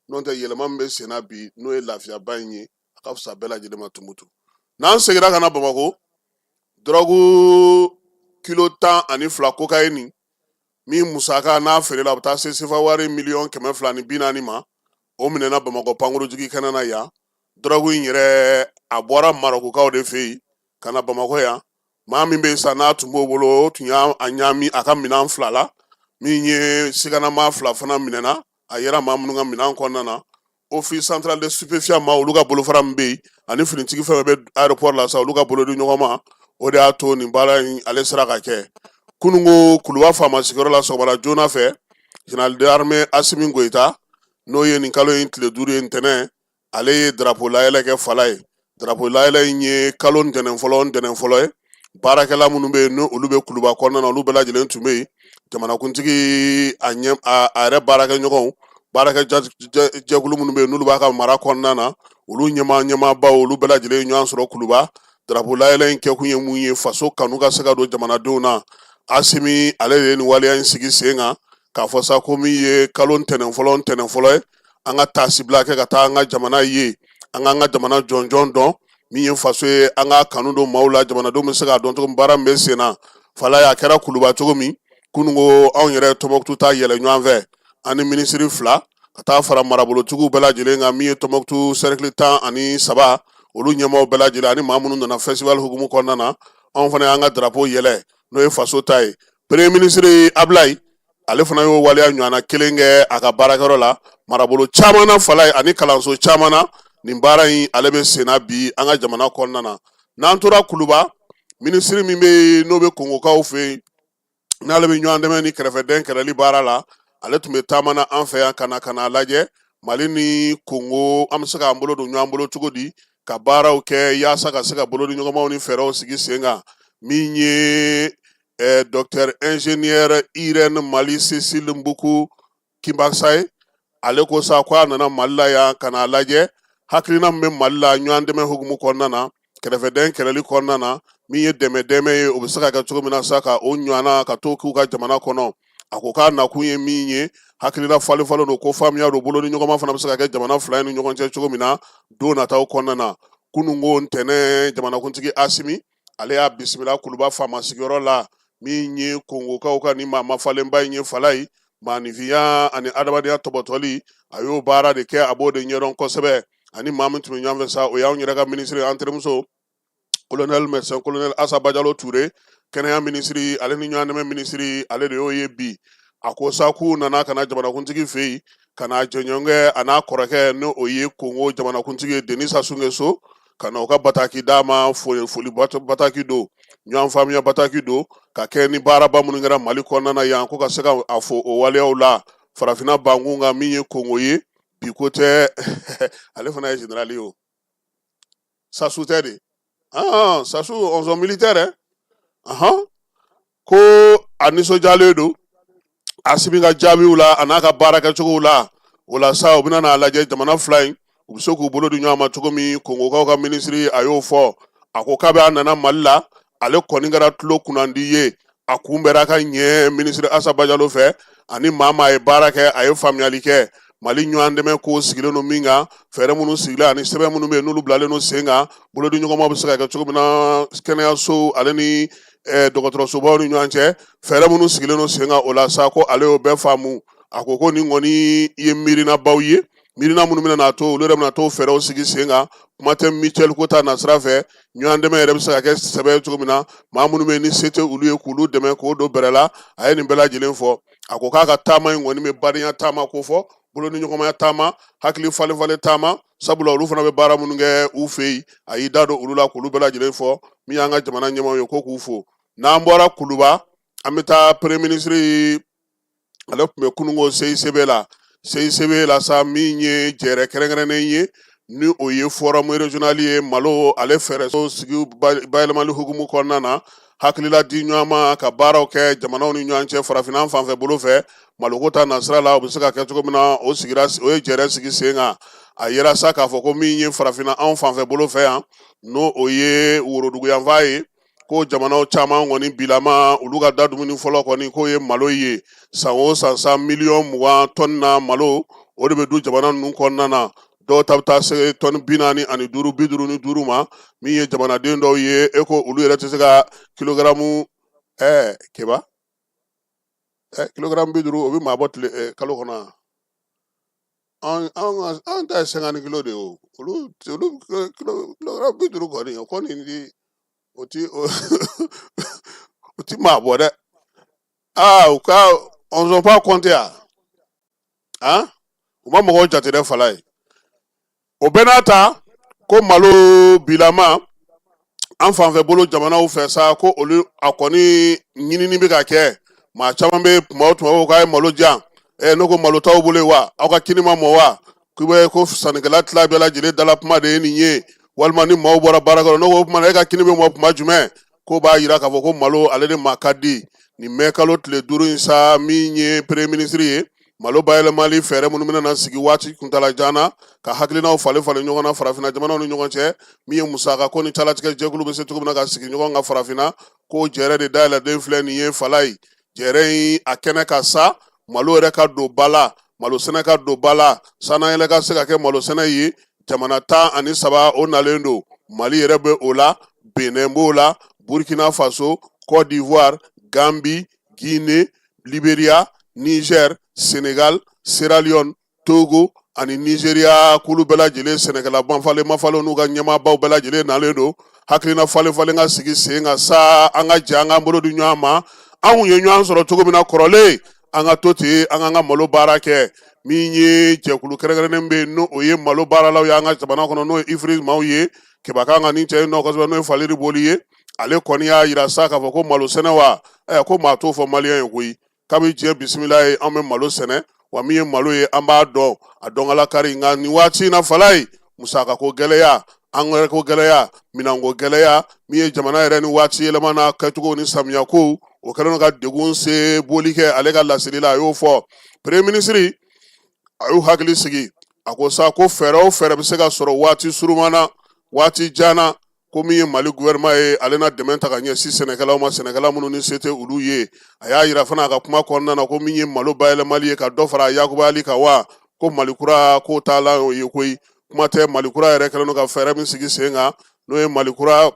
n'o tɛ yɛlɛma min bɛ sen na bi n'o ye lafiyaba in ye a ka fisa bɛɛ lajɛlen ma Tombouctou n'an seginna ka na Bamako drogue kilo 12 cocaïne min musaka n'a feerela a bɛ taa se sefa wari 1,240,000 ma o minɛna Bamako pankurunjigi kɛnɛ na yan drogue in yɛrɛ a bɔra Marokukaw de fɛ yen ka na Bamako yan maa min bɛ yen sa n'a tun b'o bolo o tun y'a ɲami a ka minɛn 2 la min ye siganama 2 fana minɛna a yɛrɛ maa minnu ka minɛn kɔnɔna na office central de stupéfiants ma olu ka bolofara min bɛ yen ani finitigi fɛn bɛ aéroport la sa olu ka bolo di ɲɔgɔn ma o de y'a to nin baara in ale sera ka kɛ kunungo Kuluba faama sigiyɔrɔ la sɔgɔmada joona fɛ général d'armée Assimi Goïta n'o ye nin kalo in tile 5 ye ntɛnɛn ale ye drapeau layɛlɛ kɛ fala ye drapeau layɛlɛ in ye kalo ntɛnɛn fɔlɔ ye baarakɛla minnu bɛ yen n'olu bɛ Kuluba kɔnɔna na olu bɛɛ lajɛlen tun bɛ yen jamanakuntigi a yɛrɛ baarakɛɲɔgɔnw baarakɛ jɛkulu minnu bɛ yen n'olu b'a ka mara kɔnɔna na olu ɲɛmaabaw olu bɛɛ lajɛlen ɲɔgɔn sɔrɔ Kuluba drapeau layɛlɛ in kɛkun ye mun ye faso kanu ka se ka don jamanadenw na Assimi ale de ye nin waleya in sigi sen kan k'a fɔ sa ko min ye kalo ntɛnɛn fɔlɔ ye an ka taasibila kɛ ka taa an ka jamana ye an k'an ka jamana jɔnjɔn dɔn min ye faso ye an ka kanu don maaw la jamanadenw bɛ se k'a dɔn cogo min baara min bɛ sen na fala y'a kɛra kuluba cogo min kununko anw yɛrɛ Tɔnbɔkutu ta yɛlɛ ɲɔgɔn fɛ an ni minisiri 2 ka taa fara marabolotigiw bɛɛ lajɛlen kan min ye Tɔnbɔkutu cercle 13 olu ɲɛmaaw bɛɛ lajɛlen ani maa minnu nana festival hukumu kɔnɔna na anw fana y'an ka drapeau yɛlɛ n'o ye faso ta ye premier ministre Abilaye ale fana y'o waleya ɲɔgɔnna kelen kɛ a ka baarakɛyɔrɔ la marabolo caman na fala ye ani kalanso caman na nin baara in ale bɛ senna bi an ka jamana kɔnɔna na n'an tora kuluba ministre min bɛ n'o bɛ kongokaw fɛ yen n'ale bɛ ɲɔgɔn dɛmɛ ni kɛrɛfɛdɛn kɛlɛli baara la ale tun bɛ taama na an fɛ yan ka na lajɛ Mali ni Kongo an bɛ se k'an bolo don ɲɔgɔn bolo cogo di ka baaraw kɛ yaasa ka se ka bolo ni ɲɔgɔnmaw ni fɛɛrɛw sigi sen kan min ye Dr ingénieur Irène Mali Cécile Mbuku Kimbasaye ale ko sa ko a nana Mali la yan ka na lajɛ hakilina min bɛ Mali la ɲɔgɔn dɛmɛ hukumu kɔnɔna na kɛrɛfɛdɛn kɛlɛli kɔnɔna na min ye dɛmɛ ye o bɛ se ka kɛ cogo min na sa ka o ɲɔgɔnna ka to k'u ka jamana kɔnɔ a ko k'a nakun ye min ye hakilina falen don ko faamuya don bolo ni ɲɔgɔnma fana bɛ se ka kɛ jamana 2 ni ɲɔgɔn cɛ cogo min na don nataw kɔnɔna na kununko ntɛnɛn jamanakuntigi Asimi ale y'a bisimila kuluba faama sigiyɔrɔ la min ye kongokaw ka ni maa mafalenba in ye fala ye maanifinya ani adamadenya tɔbɔtɔli a y'o baara de kɛ a b'o de ɲɛdɔn kosɛbɛ ani maa min tun bɛ ɲɔgɔn fɛ sa o y'anw yɛrɛ ka minisiri an terimuso colonel médecin colonel Assa Badialo Touré kɛnɛya minisiri ale ni ɲɔgɔn dɛmɛ minisiri ale de y'o ye bi a ko sa k'u nana ka na jamanakuntigi fɛ yen ka na jɛɲɔgɔnkɛ a n'a kɔrɔkɛ n'o ye Kongo jamanakuntigi ye Denis Sassou Nguesso ka na u ka bataki d'a ma foli bataki don ɲɔgɔn faamuya bataki don ka kɛ ni baaraba minnu kɛra Mali kɔnɔna na yan ko ka se ka a fɔ o waleyaw la farafinna bankun kan min ye Kongo ye bi ko tɛ ale fana ye général ye o Sassou tɛ de Sassou on militaire ko a nisɔndiyalen don Asimi ka jaabiw la a n'a ka baara kɛcogow la o la sa u bɛna n'a lajɛ jamana 2 in u bɛ se k'u bolo di ɲɔgɔn ma cogo min kongokaw ka minisiri a y'o fɔ a ko k'a bɛ a nana Mali la ale kɔni kɛra tulo kunnandi ye a kunbɛra ka ɲɛ minisiri Assa Badialo fɛ ani maa a ye baara kɛ a ye faamuyali kɛ Mali ɲɔgɔn dɛmɛ ko sigilen don min kan fɛɛrɛ minnu sigilen ani sɛbɛn minnu bɛ yen n'olu bilalen don sen kan bolodi ɲɔgɔnma bɛ se ka kɛ cogo min na kɛnɛyaso ale ni dɔgɔtɔrɔsobaw ni ɲɔgɔn cɛ fɛɛrɛ minnu sigilen don sen kan o la sa ko ale y'o bɛɛ faamu a ko nin kɔni ye miirinabaw ye miirina minnu bɛna n'a to olu yɛrɛ bɛna to fɛɛrɛw sigi sen kan kuma tɛ Michel ko ta nasira fɛ ɲɔgɔn dɛmɛ yɛrɛ bɛ se ka kɛ sɛbɛn cogo min na maa minnu bɛ yen ni se tɛ olu ye k'olu dɛmɛ k'o don bɛrɛ la a ye nin bɛɛ lajɛlen fɔ a ko k'a ka taama in kɔni bɛ badenya taama ko fɔ bolo ni ɲɔgɔnmaya taama hakili falen taama sabula olu fana bɛ baara minnu kɛ u fɛ yen a y'i da don olu la k'olu bɛɛ lajɛlen fɔ min y'an ka jamana ɲɛmaaw ye ko k'u fo n'an bɔra kuluba an bɛ taa premier ministre ale tun bɛ kununko CICB la sa min ye jɛrɛ kɛrɛnkɛrɛnnen ye ni o ye forum régional ye malo ale fɛɛrɛ sigi bayɛlɛmali hukumu kɔnɔna na hakilila di ɲɔgɔn ma ka baaraw kɛ jamanaw ni ɲɔgɔn cɛ farafinna fanfɛ bolo fɛ maloko ta nasira la o bɛ se ka kɛ cogo min na o ye jɛrɛ sigi sen kan a yera sa k'a fɔ ko min ye farafinna anw fanfɛ bolo fɛ yan n'o o ye woroduguyanfan ye ko jamanaw caman kɔni bilama olu ka da dumuni fɔlɔ kɔni k'o ye malo ye san o san miliyɔn 20 tɔni na malo o de bɛ du jamana ninnu kɔnɔna na dɔw ta bɛ taa se tɔni 45 ma min ye jamanaden dɔw ye e ko olu yɛrɛ tɛ se ka kilogaramu keba kilogaramu 50 o bɛ maa bɔ kalo kɔnɔ an ta ye 50 kilo de ye o olu kilogaramu 50 kɔni o kɔni di o ti maa bɔ dɛ u ka on sont pas compté u ma mɔgɔw jate dɛ fala ye o bɛɛ n'a ta ko malo bilama an fanfɛ bolo jamanaw fɛ sa ko olu a kɔni ɲinini bɛ ka kɛ maa caman bɛ tuma o tuma k'a ye malo jan n'o ko malo t'aw bolo wa aw ka kini ma mɔ wa k'u bɛ ko sannikɛla tila bɛɛ lajɛlen dala kuma de ye nin ye walima ni maaw bɔra baara kɔnɔ n'o ko kuma na e ka kini bɛ mɔ kuma jumɛn ko b'a yira k'a fɔ ko malo ale de maa ka di nin mɛn kalo tile 5 in sa min ye premier ministre ye malo bayɛlɛmali fɛɛrɛ minnu bɛna na sigi waati kuntala jan na ka hakilinaw falen ɲɔgɔn na farafinna jamanaw ni ɲɔgɔn cɛ min ye musaka ko ni calatigɛ jɛkulu bɛ se cogo min na ka sigi ɲɔgɔn kan farafinna ko jɛrɛ de dayɛlɛden filɛ nin ye fala ye jɛrɛ in a kɛnɛ ka sa malo yɛrɛ ka don ba la malo sɛnɛ ka don ba la sanayɛlɛ ka se ka kɛ malo sɛnɛ ye jamana 13 o nalen don Mali yɛrɛ bɛ o la, Benin b'o la, Burkina Faso, Côte d'Ivoire, Gambie, Guinée, Libéria, Niger, Sénégal, Sierra Leone, Togo ani Nigeria kulu bɛɛ lajɛlen sɛnɛkɛla banfalen mafalen n'u ka ɲɛmaabaw bɛɛ lajɛlen nalen don hakilina falen ka sigi sen ka sa an ka jɛ an k'an bolo di ɲɔgɔn ma anw ye ɲɔgɔn sɔrɔ cogo min na kɔrɔlen an ka to ten an k'an ka malo baara kɛ min ye jɛkulu kɛrɛnkɛrɛnnen bɛ yen n'o ye malo baaralaw ye an ka jamana kɔnɔ n'o ye Ifriz maaw ye Kebakan ka nin cɛ nɔ kosɛbɛ n'o ye Faliri Boli ye ale kɔni y'a yira sa k'a fɔ ko malo sɛnɛ wa ko maa t'o fɔ maliyɛn ye koyi kabi diɲɛ bisimila ye an bɛ malo sɛnɛ wa min ye malo ye an b'a dɔn a dɔn kari nka nin waati in na Falaye musaka ko gɛlɛya angɛrɛ ko gɛlɛya minanko gɛlɛya min ye jamana yɛrɛ ni waati yɛlɛma na kɛcogo ni samiya ko o kɛlen ka degun se boli kɛ ale ka laseli la a y'o fɔ premier ministre a y'u hakili sigi a ko sa ko fɛɛrɛ o fɛɛrɛ bɛ se ka sɔrɔ waati surumana waati jana ko min ye Mali gouvernement ye ale na dɛmɛ ta ka ɲɛsin sɛnɛkɛlaw ma sɛnɛkɛla minnu ni se tɛ olu ye a y'a yira fana a ka kuma kɔnɔna na ko min ye malo bayɛlɛmali ye ka dɔ fara Yakuba Ali kan wa ko Mali kura ko t'a la o ye koyi kuma tɛ Mali kura yɛrɛ kɛlen don ka fɛɛrɛ min sigi sen kan n'o ye Mali kura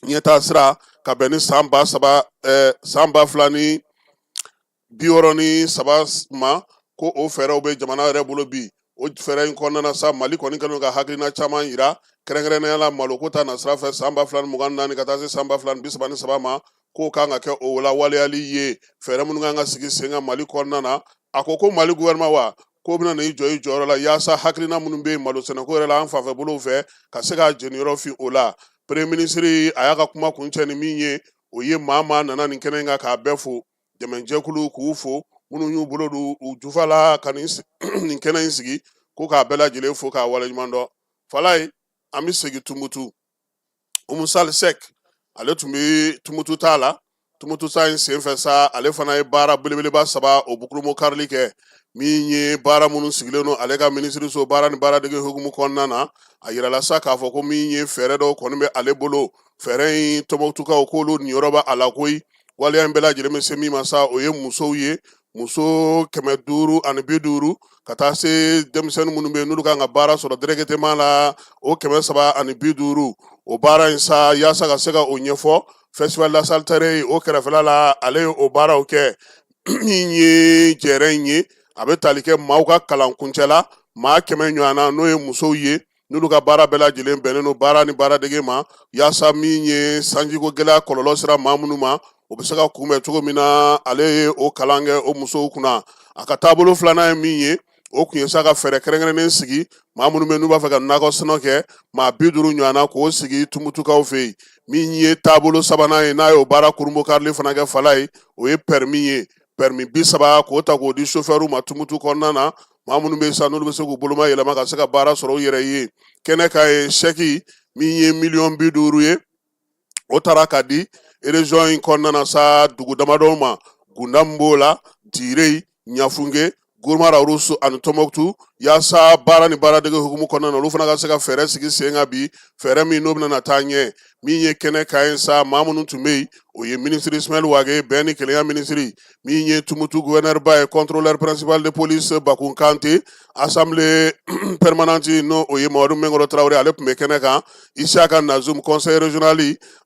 ɲɛtaa sira ka bɛn ni san 2063 ma ko o fɛɛrɛw bɛ jamana yɛrɛ bolo bi o fɛɛrɛ in kɔnɔna na sa Mali kɔni kɛlen don ka hakilina caman yira kɛrɛnkɛrɛnnenya la malo ko ta na sira fɛ san 2024 ka taa se san 2033 ma k'o kan ka kɛ o la waleyali ye fɛɛrɛ minnu kan ka sigi sen kan Mali kɔnɔna na a ko Mali gouvernement wa ko bɛna n'i jɔ i jɔyɔrɔ la yaasa hakilina minnu bɛ malo sɛnɛko yɛrɛ la an fanfɛ bolow fɛ ka se ka jeniyɔrɔ fin o la premier ministre a y'a ka kuma kuncɛ ni min ye o ye maa nana nin kɛnɛ in kan k'a bɛɛ fo dɛmɛjɛkulu k'u fo minnu y'u bolo don u jufa la ka nin kɛnɛ in sigi ko k'a bɛɛ lajɛlen fo k'a waleɲuman dɔn Falaye an bɛ segin Tumutu Umu Sali Sɛk ale tun bɛ Tumutu t'a la Tumutu ta in senfɛ sa ale fana ye baara belebeleba 3 o bukulumo karili kɛ min ye baara minnu sigilen don ale ka minisiriso baara ni baaradege hukumu kɔnɔna na a yirala sa k'a fɔ ko min ye fɛɛrɛ dɔw kɔni bɛ ale bolo fɛɛrɛ in Tɔnbukutukaw k'olu niyɔrɔ bɛ a la koyi waleya in bɛɛ lajɛlen bɛ se min ma sa o ye musow ye muso 550 ka taa se denmisɛnnin minnu bɛ yen n'olu kan ka baara sɔrɔ directement la o 750 o baara in sa yaasa ka se ka o ɲɛfɔ festival la Saltere o kɛrɛfɛla la ale ye o baaraw kɛ min ye jɛrɛ in ye a bɛ tali kɛ maaw ka kalan kuncɛ la maa 100 ɲɔgɔnna n'o ye musow ye n'olu ka baara bɛɛ lajɛlen bɛnnen don baara ni baaradege ma yaasa min ye sanjiko gɛlɛya kɔlɔlɔ sera maa minnu ma o bɛ se ka kunbɛn cogo min na ale ye o kalan kɛ o musow kunna a ka taabolo filanan ye min ye o kun ye sa ka fɛɛrɛ kɛrɛnkɛrɛnnen sigi maa minnu bɛ n'u b'a fɛ ka nakɔ sɛnɛ kɛ maa 50 ɲɔgɔnna k'o sigi Tumutukaw fɛ yen min ye taabolo sabanan ye n'a ye o baara kurunbɔ karili fana kɛ Falaye o ye permis ye permis 30 k'o ta k'o di chauffeur ma Tumutu kɔnɔna na maa minnu bɛ sa n'olu bɛ se k'u boloma yɛlɛma ka se ka baara sɔrɔ u yɛrɛ ye kɛnɛ ka ye chèque min ye $50 ye o taara ka di région in kɔnɔna na sa dugu damadɔ ma Gundam b'o la Tirey Ɲafunge Gourmara Roussou ani Tombouctou yaasa baara ni baaradege hukumu kɔnɔna na olu fana ka se ka fɛɛrɛ sigi sen kan bi fɛɛrɛ min n'o bɛna na taa ɲɛ min ye kɛnɛ ka ye sa maa minnu tun bɛ yen o ye ministre Ismaël Wage bɛn ni kelenya ministre min ye Tumutu gouverneur ba ye contrôleur principal de police Bakun Kante assemblée permanente n'o o ye Mamadu Menkɔrɔ Tarawele ale tun bɛ kɛnɛ kan Isiaka Nazum conseil régional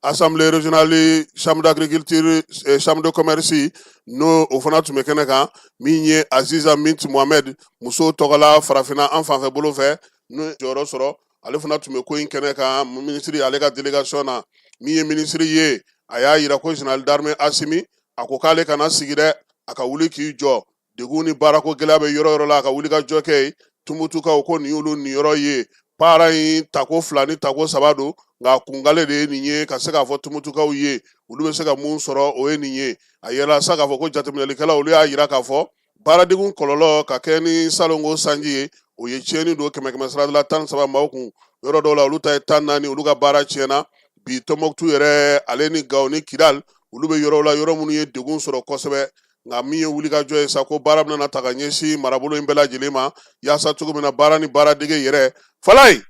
assemblée régionale chambre d'agriculture chambre de commerce n'o o fana tun bɛ kɛnɛ kan min ye Aziza Mint Mohamed muso tɔgɔla farafinna an fanfɛ bolo fɛ n'o jɔyɔrɔ sɔrɔ ale fana tun bɛ ko in kɛnɛ kan ministre ale ka délégation na min ye ministre ye a y'a yira ko général d'armée Asimi a ko k'ale kana sigi dɛ a ka wuli k'i jɔ degun ni baarako gɛlɛya bɛ yɔrɔ yɔrɔ la a ka wuli ka jɔ kɛ ye Tumutukaw ko nin y'olu niyɔrɔ ye baara in tako 2 ni tako 3 don nka kungale de ye nin ye ka se k'a fɔ Tumutukaw ye olu bɛ se ka mun sɔrɔ o ye nin ye a yɛlɛla sa k'a fɔ ko jateminɛlikɛlaw olu y'a yira k'a fɔ baaradegun kɔlɔlɔ ka kɛ ni salongo sanji ye o ye tiɲɛni don 100 sira la 13 maaw kun yɔrɔ dɔw la olu ta ye 14 olu ka baara tiɲɛna bi Tombouctou yɛrɛ ale ni Gao ni Kidal olu bɛ yɔrɔ la yɔrɔ minnu ye degun sɔrɔ kosɛbɛ nka min ye wuli ka jɔ ye sa ko baara bɛna ta ka ɲɛsin marabolo in bɛɛ lajɛlen ma yaasa cogo min na baara ni baaradege yɛrɛ Falaye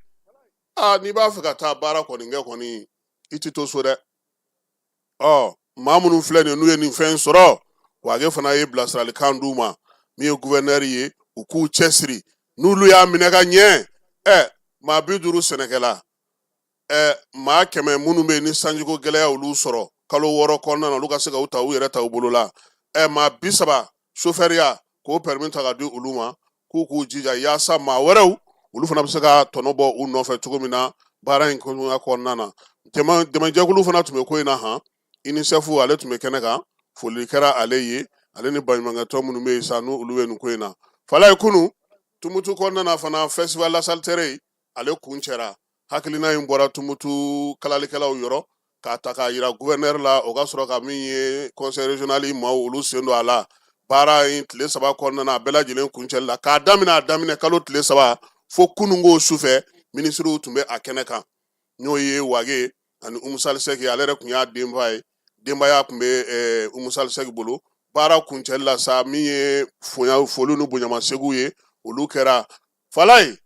n'i b'a fɛ ka taa baara kɔni kɛ kɔni i tɛ to so dɛ maa minnu filɛ nin n'u ye nin fɛn sɔrɔ Wage fana ye bilasiralikan d'u ma min ye gouverneur ye u k'u cɛsiri n'olu y'a minɛ ka ɲɛ maa 50 sɛnɛkɛla maa 100 minnu bɛ ni sanjiko gɛlɛya olu sɔrɔ kalo 6 kɔnɔna na olu ka se ka u ta u yɛrɛ ta u bolo la maa 30 chauffeur k'o permis ta ka di olu ma k'u jija yaasa maa wɛrɛw olu fana bɛ se ka tɔnɔ bɔ u nɔfɛ cogo min na baara in kɔnɔna na dɛmɛjɛkulu fana tun bɛ ko in na han UNICEF ale tun bɛ kɛnɛ kan foli kɛra ale ye ale ni baɲumankɛtɔn minnu bɛ yen sa n'olu bɛ nin ko in na fala ye kunu Tumutu kɔnɔna na fana festival La Saltere ale kun cɛra hakilina in bɔra Tumutu kalalikɛlaw yɔrɔ k'a ta k'a yira gouverneur la o ka sɔrɔ ka min ye conseil régional maaw olu sen don a la baara in tile 3 kɔnɔna na a bɛɛ lajɛlen kuncɛli la k'a daminɛ kalo tile 3 fo kunungo sufɛ ministrew tun bɛ a kɛnɛ kan n'o ye Wage ani Umu Saliseki ale yɛrɛ tun y'a denba ye denbaya tun bɛ Umu Saliseki bolo baara kuncɛli la sa min ye foli ni bonyamasegu ye olu kɛra fala ye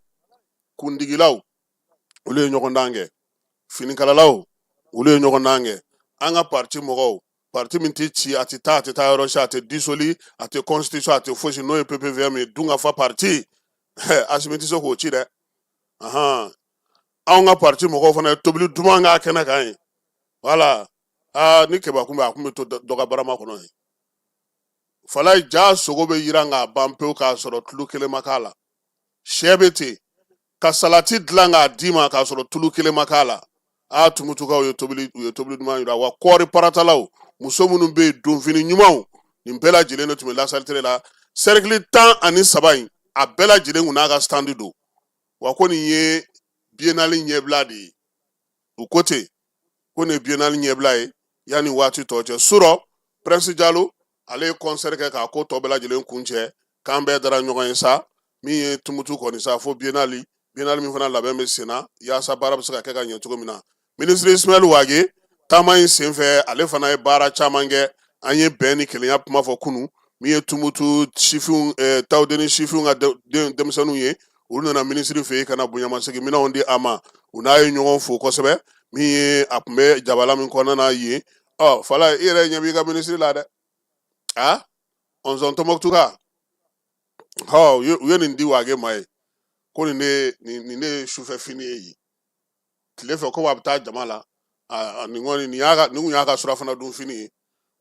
kundigilaw olu ye ɲɔgɔn dan kɛ finikalalaw olu ye ɲɔgɔn dan kɛ an ka parti mɔgɔw parti min tɛ ci a tɛ taa yɔrɔ si a tɛ disoli a tɛ constitution a tɛ fosi n'o ye PPVM ye dun ka fa parti Asimi tɛ se k'o ci dɛ anw ka parti mɔgɔw fana ye tobili duman k'a kɛnɛ kan ye voilà ni kɛba kun bɛ a kun bɛ to dɔ ka barama kɔnɔ ye fala ye ja sogo bɛ yiran k'a ban pewu k'a sɔrɔ tulu kelen ma k'a la sɛ bɛ ten ka salati dilan k'a d'i ma k'a sɔrɔ tulu kelen ma k'a la Tumutukaw ye tobili duman yira wa kɔɔri paratalaw muso minnu bɛ yen donfini ɲumanw nin bɛɛ lajɛlen de tun bɛ La Saltere la cercle 13 in a bɛɛ lajɛlen kun n'a ka stand don wa ko nin ye biennale ɲɛbila de ye u ko ten ko nin ye biennale ɲɛbila ye yanni waati tɔ cɛ surɔ Prince Jalo ale ye concert kɛ k'a ko tɔ bɛɛ lajɛlen kun cɛ k'an bɛɛ dara ɲɔgɔn ye sa min ye Tumutu kɔni sa fo biennale min fana labɛn bɛ sen na yaasa baara bɛ se ka kɛ ka ɲɛ cogo min na ministre Ismaël Wage taama in senfɛ ale fana ye baara caman kɛ an ye bɛn ni kelenya kuma fɔ kunu min ye Tumutu sifinw tawdeni sifinw ka denmisɛnninw ye olu nana ministre fɛ yen ka na bonyamasegin minɛnw di a ma u n'a ye ɲɔgɔn fo kosɛbɛ min ye a tun bɛ jabala min kɔnɔna na yen fala i yɛrɛ ɲɛ b'i ka ministre la dɛ Ɔnzɔn Tɔnbɔkutuka u ye nin di Wage ma ye ko nin ne sufɛ fini ye yen tile fɛ ko a bɛ taa jama la nin kun y'a ka surafana dun fini ye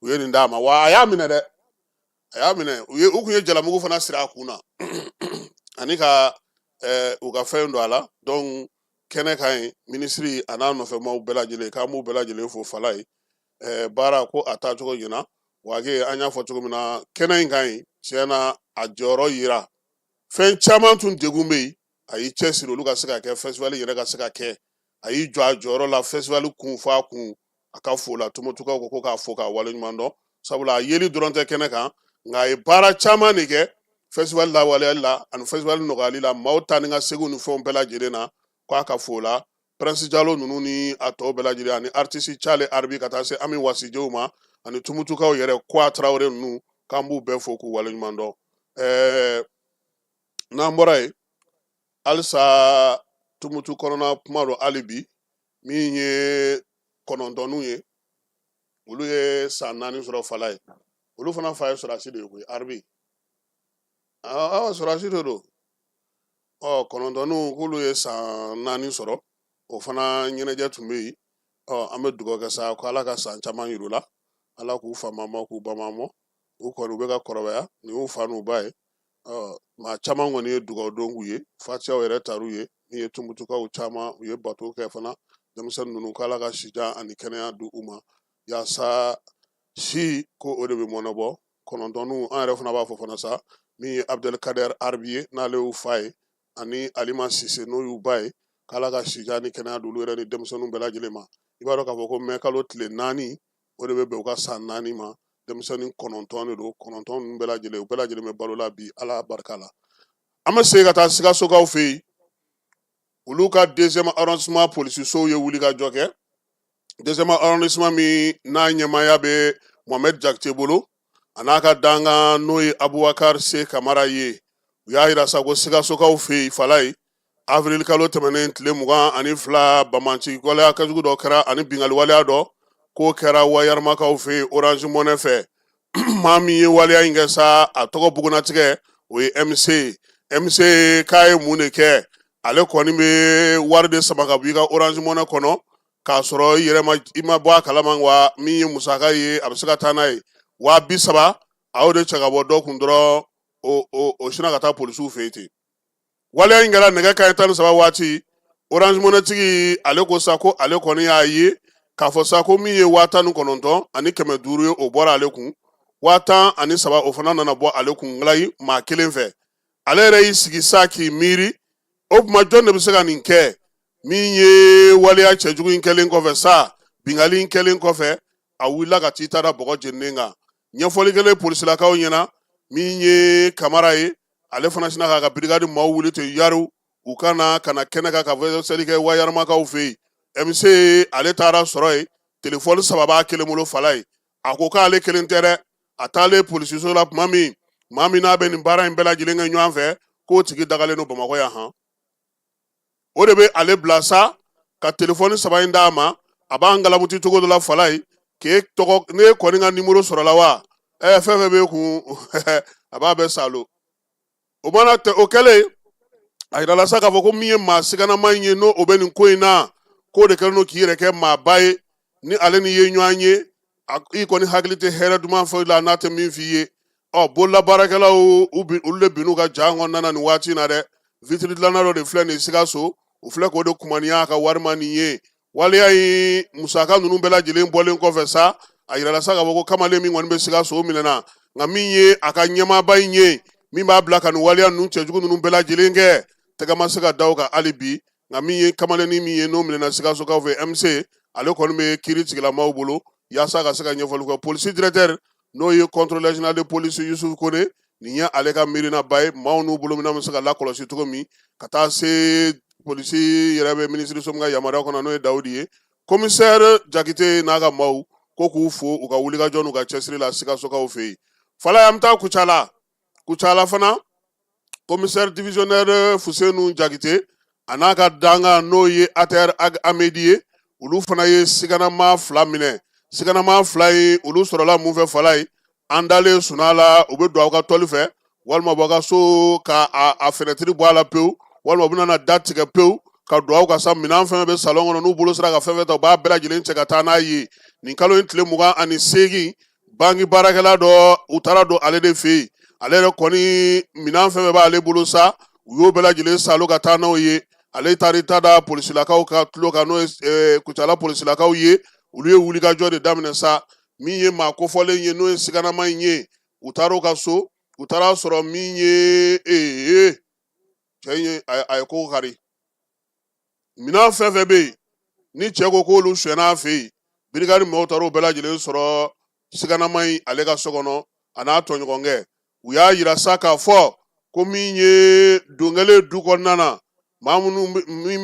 u ye nin d'a ma wa a y'a minɛ dɛ u kun ye jalamugu fana siri a kun na ani ka u ka fɛn don a la donc kɛnɛ kan ye ministre a n'a nɔfɛmaw bɛɛ lajɛlen k'an b'u bɛɛ lajɛlen fo fala ye baara ko a taacogo ɲɛna Wage an y'a fɔ cogo min na kɛnɛ in kan ye tiɲɛna a jɔyɔrɔ yira fɛn caman tun degun bɛ yen a y'i cɛsiri olu ka se ka kɛ festival yɛrɛ ka se ka kɛ a y'i jɔ a jɔyɔrɔ la festival kun f'a kun a ka fo la Tumutukaw ko k'a fo k'a waleɲuman dɔn sabula a yeli dɔrɔn tɛ kɛnɛ kan nka a ye baara caman de kɛ festival lawaleyali la ani festival nɔgɔyali la maaw ta ni ka seginw ni fɛnw bɛɛ lajɛlen na k'a ka fo la Prince Jalo ninnu ni a tɔw bɛɛ lajɛlen ani artiste Cale Arbi ka taa se Ami Wasijew ma ani Tumutukaw yɛrɛ Kwa Tarawele ninnu k'an b'u bɛɛ fo k'u waleɲuman dɔn n'an bɔra yen halisa Tumutu kɔnɔna kuma don hali bi min ye 9 ye olu ye san 4 sɔrɔ fala ye olu fana fa ye sɔrɔsi de ye koyi Arbi sɔrɔsi de don 9 k'olu ye san 4 sɔrɔ o fana ɲɛnajɛ tun bɛ yen an bɛ dugawu kɛ sa ko Ala ka san caman yir'u la Ala k'u famama k'u bamamɔ u kɔni u bɛ ka kɔrɔbaya ni y'u fa n'u ba ye maa caman kɔni ye dugawu don k'u ye fatiyaw yɛrɛ tar'u ye min ye Tumutukaw caman u ye bato kɛ fana denmisɛnnin ninnu k'Ala ka sijan ani kɛnɛya di u ma yaasa si ko o de bɛ mɔnɛbɔ 9 an yɛrɛ fana b'a fɔ fana sa min ye Abdelkader Arbi ye n'ale y'u fa ye ani Alima Sise n'o y'u ba ye k'Ala ka sijan ni kɛnɛya di olu yɛrɛ ni denmisɛnninw bɛɛ lajɛlen ma i b'a dɔn k'a fɔ ko mai kalo tile 4 o de bɛ bɛn u ka san 4 ma denmisɛnnin 9 de don 9 ninnu bɛɛ lajɛlen u bɛɛ lajɛlen bɛ balo la bi Ala barika la an bɛ segin ka taa Sikasokaw fɛ yen olu ka 2e arrondissement polisisow ye wulikajɔ kɛ 2e arrondissement min n'a ɲɛmaaya bɛ Mohamed Jakite bolo a n'a ka dankan n'o ye Abubakar Se Kamara ye u y'a jira sa ko Sikasokaw fɛ yen fala ye avril kalo tɛmɛnen tile 22 bamanci waleya kɛjugu dɔ kɛra ani bingali waleya dɔ k'o kɛra wayarmakaw fɛ yen Orange Money fɛ maa min ye waleya in kɛ sa a tɔgɔ bugunatigɛ o ye MC k'a ye mun de kɛ ale kɔni bɛ wari de sama ka bɔ i ka Orange Money kɔnɔ k'a sɔrɔ i yɛrɛ i ma bɔ a kalama wa min ye musaka ye a bɛ se ka taa n'a ye 30,000 a y'o de cɛ ka bɔ dɔ kun dɔrɔn o sina ka taa polisiw fɛ yen ten. waleya in kɛra nɛgɛ kanɲɛ 13 waati Orange Money tigi ale ko sa ko ale kɔni y'a ye k'a fɔ sa ko min ye 19,000 ani 500 ye o bɔra ale kun 13,000 o fana nana bɔ ale kun ngalayi maa kelen fɛ. ale yɛrɛ y'i sigi sa k'i miiri o tuma jɔn de bɛ se ka nin kɛ min ye waleya cɛjugu in kɛlen kɔfɛ sa bingali in kɛlen kɔfɛ a wulila ka t'i tada bɔgɔ jeninen kan. ɲɛfɔli kɛlen polisilakaw ɲɛna min ye Kamara ye ale fana sina k'a ka brigade maaw wuli ten yaru u kana kɛnɛ kan ka seli kɛ wayarumakaw fɛ yen. MC ale taara sɔrɔ yen telefɔni 3 b'a kelen bolo fala ye a ko k'ale kelen tɛ dɛ a taalen polisiso la tuma min maa min n'a bɛ nin baara in bɛɛ lajɛlen kɛ ɲɔgɔn fɛ k'o tigi dagalen don Bamakɔ yan han. o de bɛ ale bila sa ka telefɔni 3 in d'a ma a b'a ngalamuti cogo dɔ la fala ye k'e tɔgɔ ne kɔni ka nimero sɔrɔ la wa fɛn fɛn b'e kun a b'a bɛɛ salo. o mana tɛ o kɛlen a yirala sa k'a fɔ ko min ye maa siganama in ye n'o o bɛ nin ko in na k'o de kɛlen don k'i yɛrɛ kɛ maaba ye ni ale ni ye ɲɔgɔn ye i kɔni hakili tɛ hɛrɛ duman fɔ la n'a tɛ min f'i ye. bololabaarakɛlaw olu de bin'u ka ja kɔnɔna nin waati in na dɛ. vitre dilanna dɔ de filɛ nin Sikaso u filɛ k'o de kumaniya a ka warima nin ye. waleya in musaka ninnu bɛɛ lajɛlen bɔlen kɔfɛ sa a yirala sa k'a fɔ ko kamalen min kɔni bɛ Sikaso minɛna nka min ye a ka ɲɛmaaba in ye min b'a bila ka nin waleya ninnu cɛjugu ninnu bɛɛ lajɛlen kɛ tɛgɛ ma se ka da o kan hali bi nka min ye kamalennin min ye n'o minɛna Sikasokaw fɛ MC ale kɔni bɛ kiiri tigilamaw bolo yaasa ka se ka ɲɛfɔli kɛ. polisi directeur n'o ye contrôleur général de police Yusufu Kone nin ye ale ka miirinaba ye maaw n'u bolo minɛ bɛ se ka lakɔlɔsi cogo min ka taa se polisi yɛrɛ bɛ minisiri Somu ka yamaruya kɔnɔ n'o ye Dawudi ye. commissaire Jakite n'a ka maaw ko k'u fo u ka wulikajɔ n'u ka cɛsiri la Sikasokaw fɛ yen. fala y'an bɛ taa Kucala fana commissaire divisionnaire Fusenu Jakite a n'a ka danga n'o ye Ater Amedi ye olu fana ye siganama 2 minɛ. siganama 2 ye olu sɔrɔla mun fɛ fala ye an dalen suna la u bɛ don aw ka tɔli fɛ walima bɔ ka so ka a fenêtre bɔ a la pewu walima u bɛna na da tigɛ pewu ka don aw ka sa minɛn fɛn bɛ salon kɔnɔ n'u bolo sera ka fɛn fɛn ta u b'a bɛɛ lajɛlen cɛ ka taa n'a ye. nin kalo in tile 28 banki baarakɛla dɔ u taara don ale de fɛ yen ale yɛrɛ kɔni minɛn fɛn fɛn b'ale bolo sa u y'o bɛɛ lajɛlen salo ka taa n'o ye. ale taara i ta da polisilakaw ka tulo kan n'o ye Kucala polisilakaw ye olu ye wulikajɔ de daminɛ sa min ye maa kofɔlen ye n'o ye siganama in ye u taara o ka so u taara sɔrɔ min ye cɛ in ye a ye ko kari minɛn fɛn fɛn bɛ yen ni cɛ ko k'olu sonyɛn'a fɛ yen birikari mɔgɔw taara o bɛɛ lajɛlen sɔrɔ siganama in ale ka so kɔnɔ a n'a tɔɲɔgɔnkɛ u y'a yira sa k'a fɔ ko min ye dongɛlen du kɔnɔna na maa minnu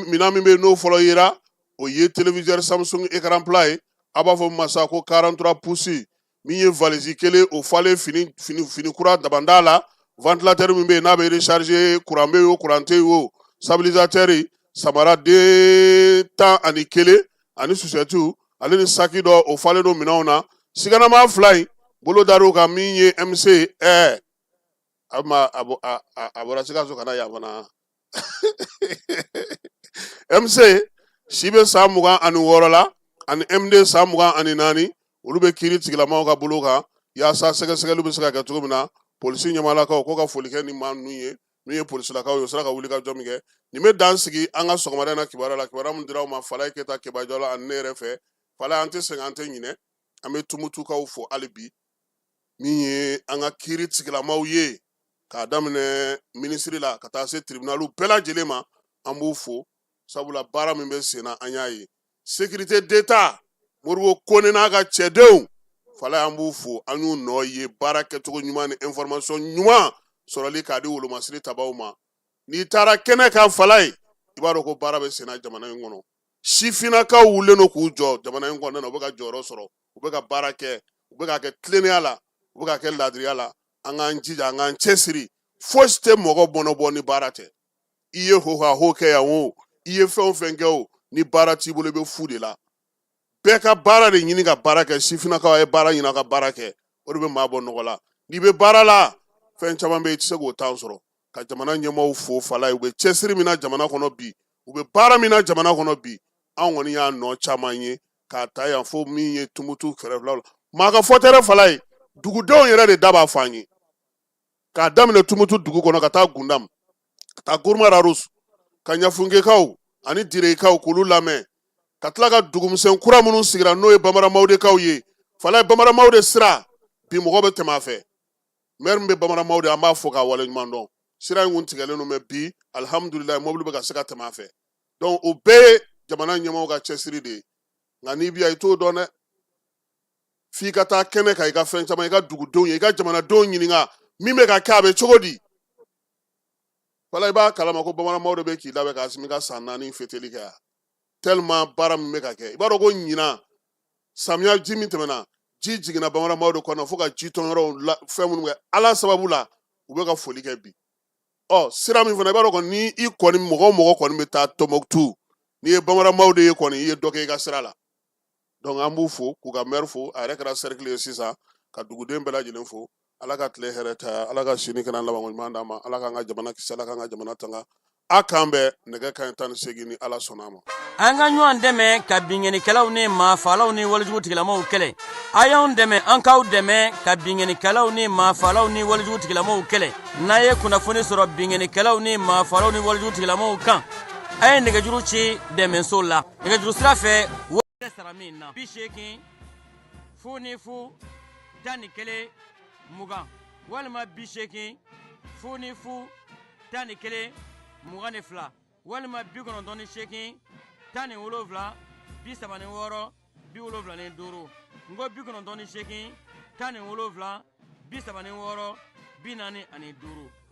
minɛn min bɛ yen n'o fɔlɔ yera o ye téléviseur Samsung écran plat ye a b'a fɔ masa ko 43 pouces min ye valise kelen o falen fini kura dabanda la ventilateur min bɛ yen n'a bɛ recharger courant bɛ yen o courant tɛ yen o stabilisateur samara den 11 ani susɛtiw ale ni saki dɔ o falen don minɛnw na. siganama 2 in bolo dar'o kan min ye MC a bɔra Sikaso ka na yan fana MC si bɛ san 26 la ani MD san 24 olu bɛ kiiri tigilamaw ka bolo kan yaasa sɛgɛsɛgɛliw bɛ se ka kɛ cogo min na polisi ɲɛmaalakaw ko ka foli kɛ ni maa ninnu ye min ye polisilakaw ye o sera ka wuli ka jɔ min kɛ. nin bɛ dan sigi an ka sɔgɔmada in na kibaruya la kibaruya min dira aw ma Falaye Keyita Kebajɔ la ani ne yɛrɛ fɛ. Falaye an tɛ sɛgɛn an tɛ ɲinɛ an bɛ tumutukaw fo hali bi min ye an ka kiiri tigilamaw ye k'a daminɛ minisiri la ka taa se tribunaliw bɛɛ lajɛlen ma an b'u fo sabula baara min bɛ sen na an y'a ye. sécurité d'État Modibo Kone n'a ka cɛdenw Falaye an b'u fo an y'u nɔ ye baara kɛcogo ɲuman ni information ɲuman sɔrɔli k'a di wolomasiri tabaw ma. n'i taara kɛnɛ kan Falaye i b'a dɔn ko baara bɛ sen na jamana in kɔnɔ. sifinnakaw wulilen don k'u jɔ jamana in kɔnɔna na u bɛ ka jɔyɔrɔ sɔrɔ u bɛ ka baara kɛ u bɛ ka kɛ tilennenya la u bɛ ka kɛ laadiriya la an k'an jija an k'an cɛsiri fosi tɛ mɔgɔ bɔnɔbɔ ni baara tɛ. i ye hohaho kɛ yan o i ye fɛn o fɛn kɛ o ni baara t'i bolo i bɛ fu de la. bɛɛ ka baara de ɲini ka baara kɛ sifinnakaw ye baara ɲini ka baara kɛ o de bɛ maa bɔ nɔgɔ la. n'i bɛ baara la fɛn caman bɛ yen i tɛ se k'o tan sɔrɔ ka jamana ɲɛmaaw fo fala ye u bɛ cɛsiri min na jamana kɔnɔ bi u bɛ baara min na jamana kɔnɔ bi an kɔni y'a nɔ caman ye k'a ta yan fo min ye tumutu kɛrɛfɛlaw la maa ka fɔ tɛ dɛ fala ye dugudenw yɛrɛ de da b'a fɔ an ye k'a daminɛ tumutu dugu kɔnɔ ka taa gundam ka taa gurmararus ka ɲafunkekaw ani direkaw k'olu lamɛn ka tila ka dugumisɛn kura minnu sigira n'o ye bamaramawdekaw ye fala ye bamaramawde sira bi mɔgɔ bɛ tɛmɛ a fɛ maire min bɛ bamaramawde an b'a fɔ k'a waleɲuman dɔn sira in kun tigɛlen don mɛ bi alihamudulilayi mobili bɛ ka se ka tɛmɛ a fɛ donc o bɛɛ ye jamana ɲɛmaaw ka cɛsiri de ye nka n'i bi yan i t'o dɔn dɛ f'i ka taa kɛnɛ kan i ka fɛn caman i ka dugudenw ye i ka jamanadenw ɲininka min bɛ ka kɛ a bɛ cogo di wala i b'a kalama ko bamaramawde bɛ k'i labɛn k'a simi ka san 4 fêteli kɛ yan tellement baara min bɛ ka kɛ i b'a dɔn ko ɲinan samiya ji min tɛmɛna ji jiginna bamaramawde kɔnɔ fo ka ji tɔn yɔrɔw fɛn minnu kɛ ala sababu la u bɛ ka foli kɛ bi sira min fana i b'a dɔn kɔni ni i kɔni mɔgɔ o mɔgɔ kɔni bɛ taa Tɔnbɔkutu n'i ye bamaramawde ye kɔni i ye dɔ kɛ i ka sira la donc an b'u fo k'u ka maire fo a yɛrɛ kɛra cercle ye sisan ka duguden bɛɛ lajɛlen fo ala ka tile hɛrɛ ta ala ka sini kɛnɛ laban ɲuman d'an ma ala k'an ka jamana kisi ala k'an ka jamana tanga a k'an bɛɛ nɛgɛ kanɲɛ 18 ni ala sɔnna a ma an ka ɲɔgɔn dɛmɛ ka binkɛnikɛlaw ni maafalaw ni walijugutigilamaw kɛlɛ a y'anw dɛmɛ an k'aw dɛmɛ ka binkɛnikɛlaw ni maafalaw ni walijugutigilamaw kɛlɛ n'a ye kunnafoni sɔrɔ binkɛnikɛlaw ni maafalaw ni walijugutigilamaw kan a ye nɛgɛjuru ci dɛmɛso la nɛgɛjuru sira fɛ wari sara min na 80 00 11 20 walima 80 00 11 22 walima 98 17 36 75 ngo 98 17 36 45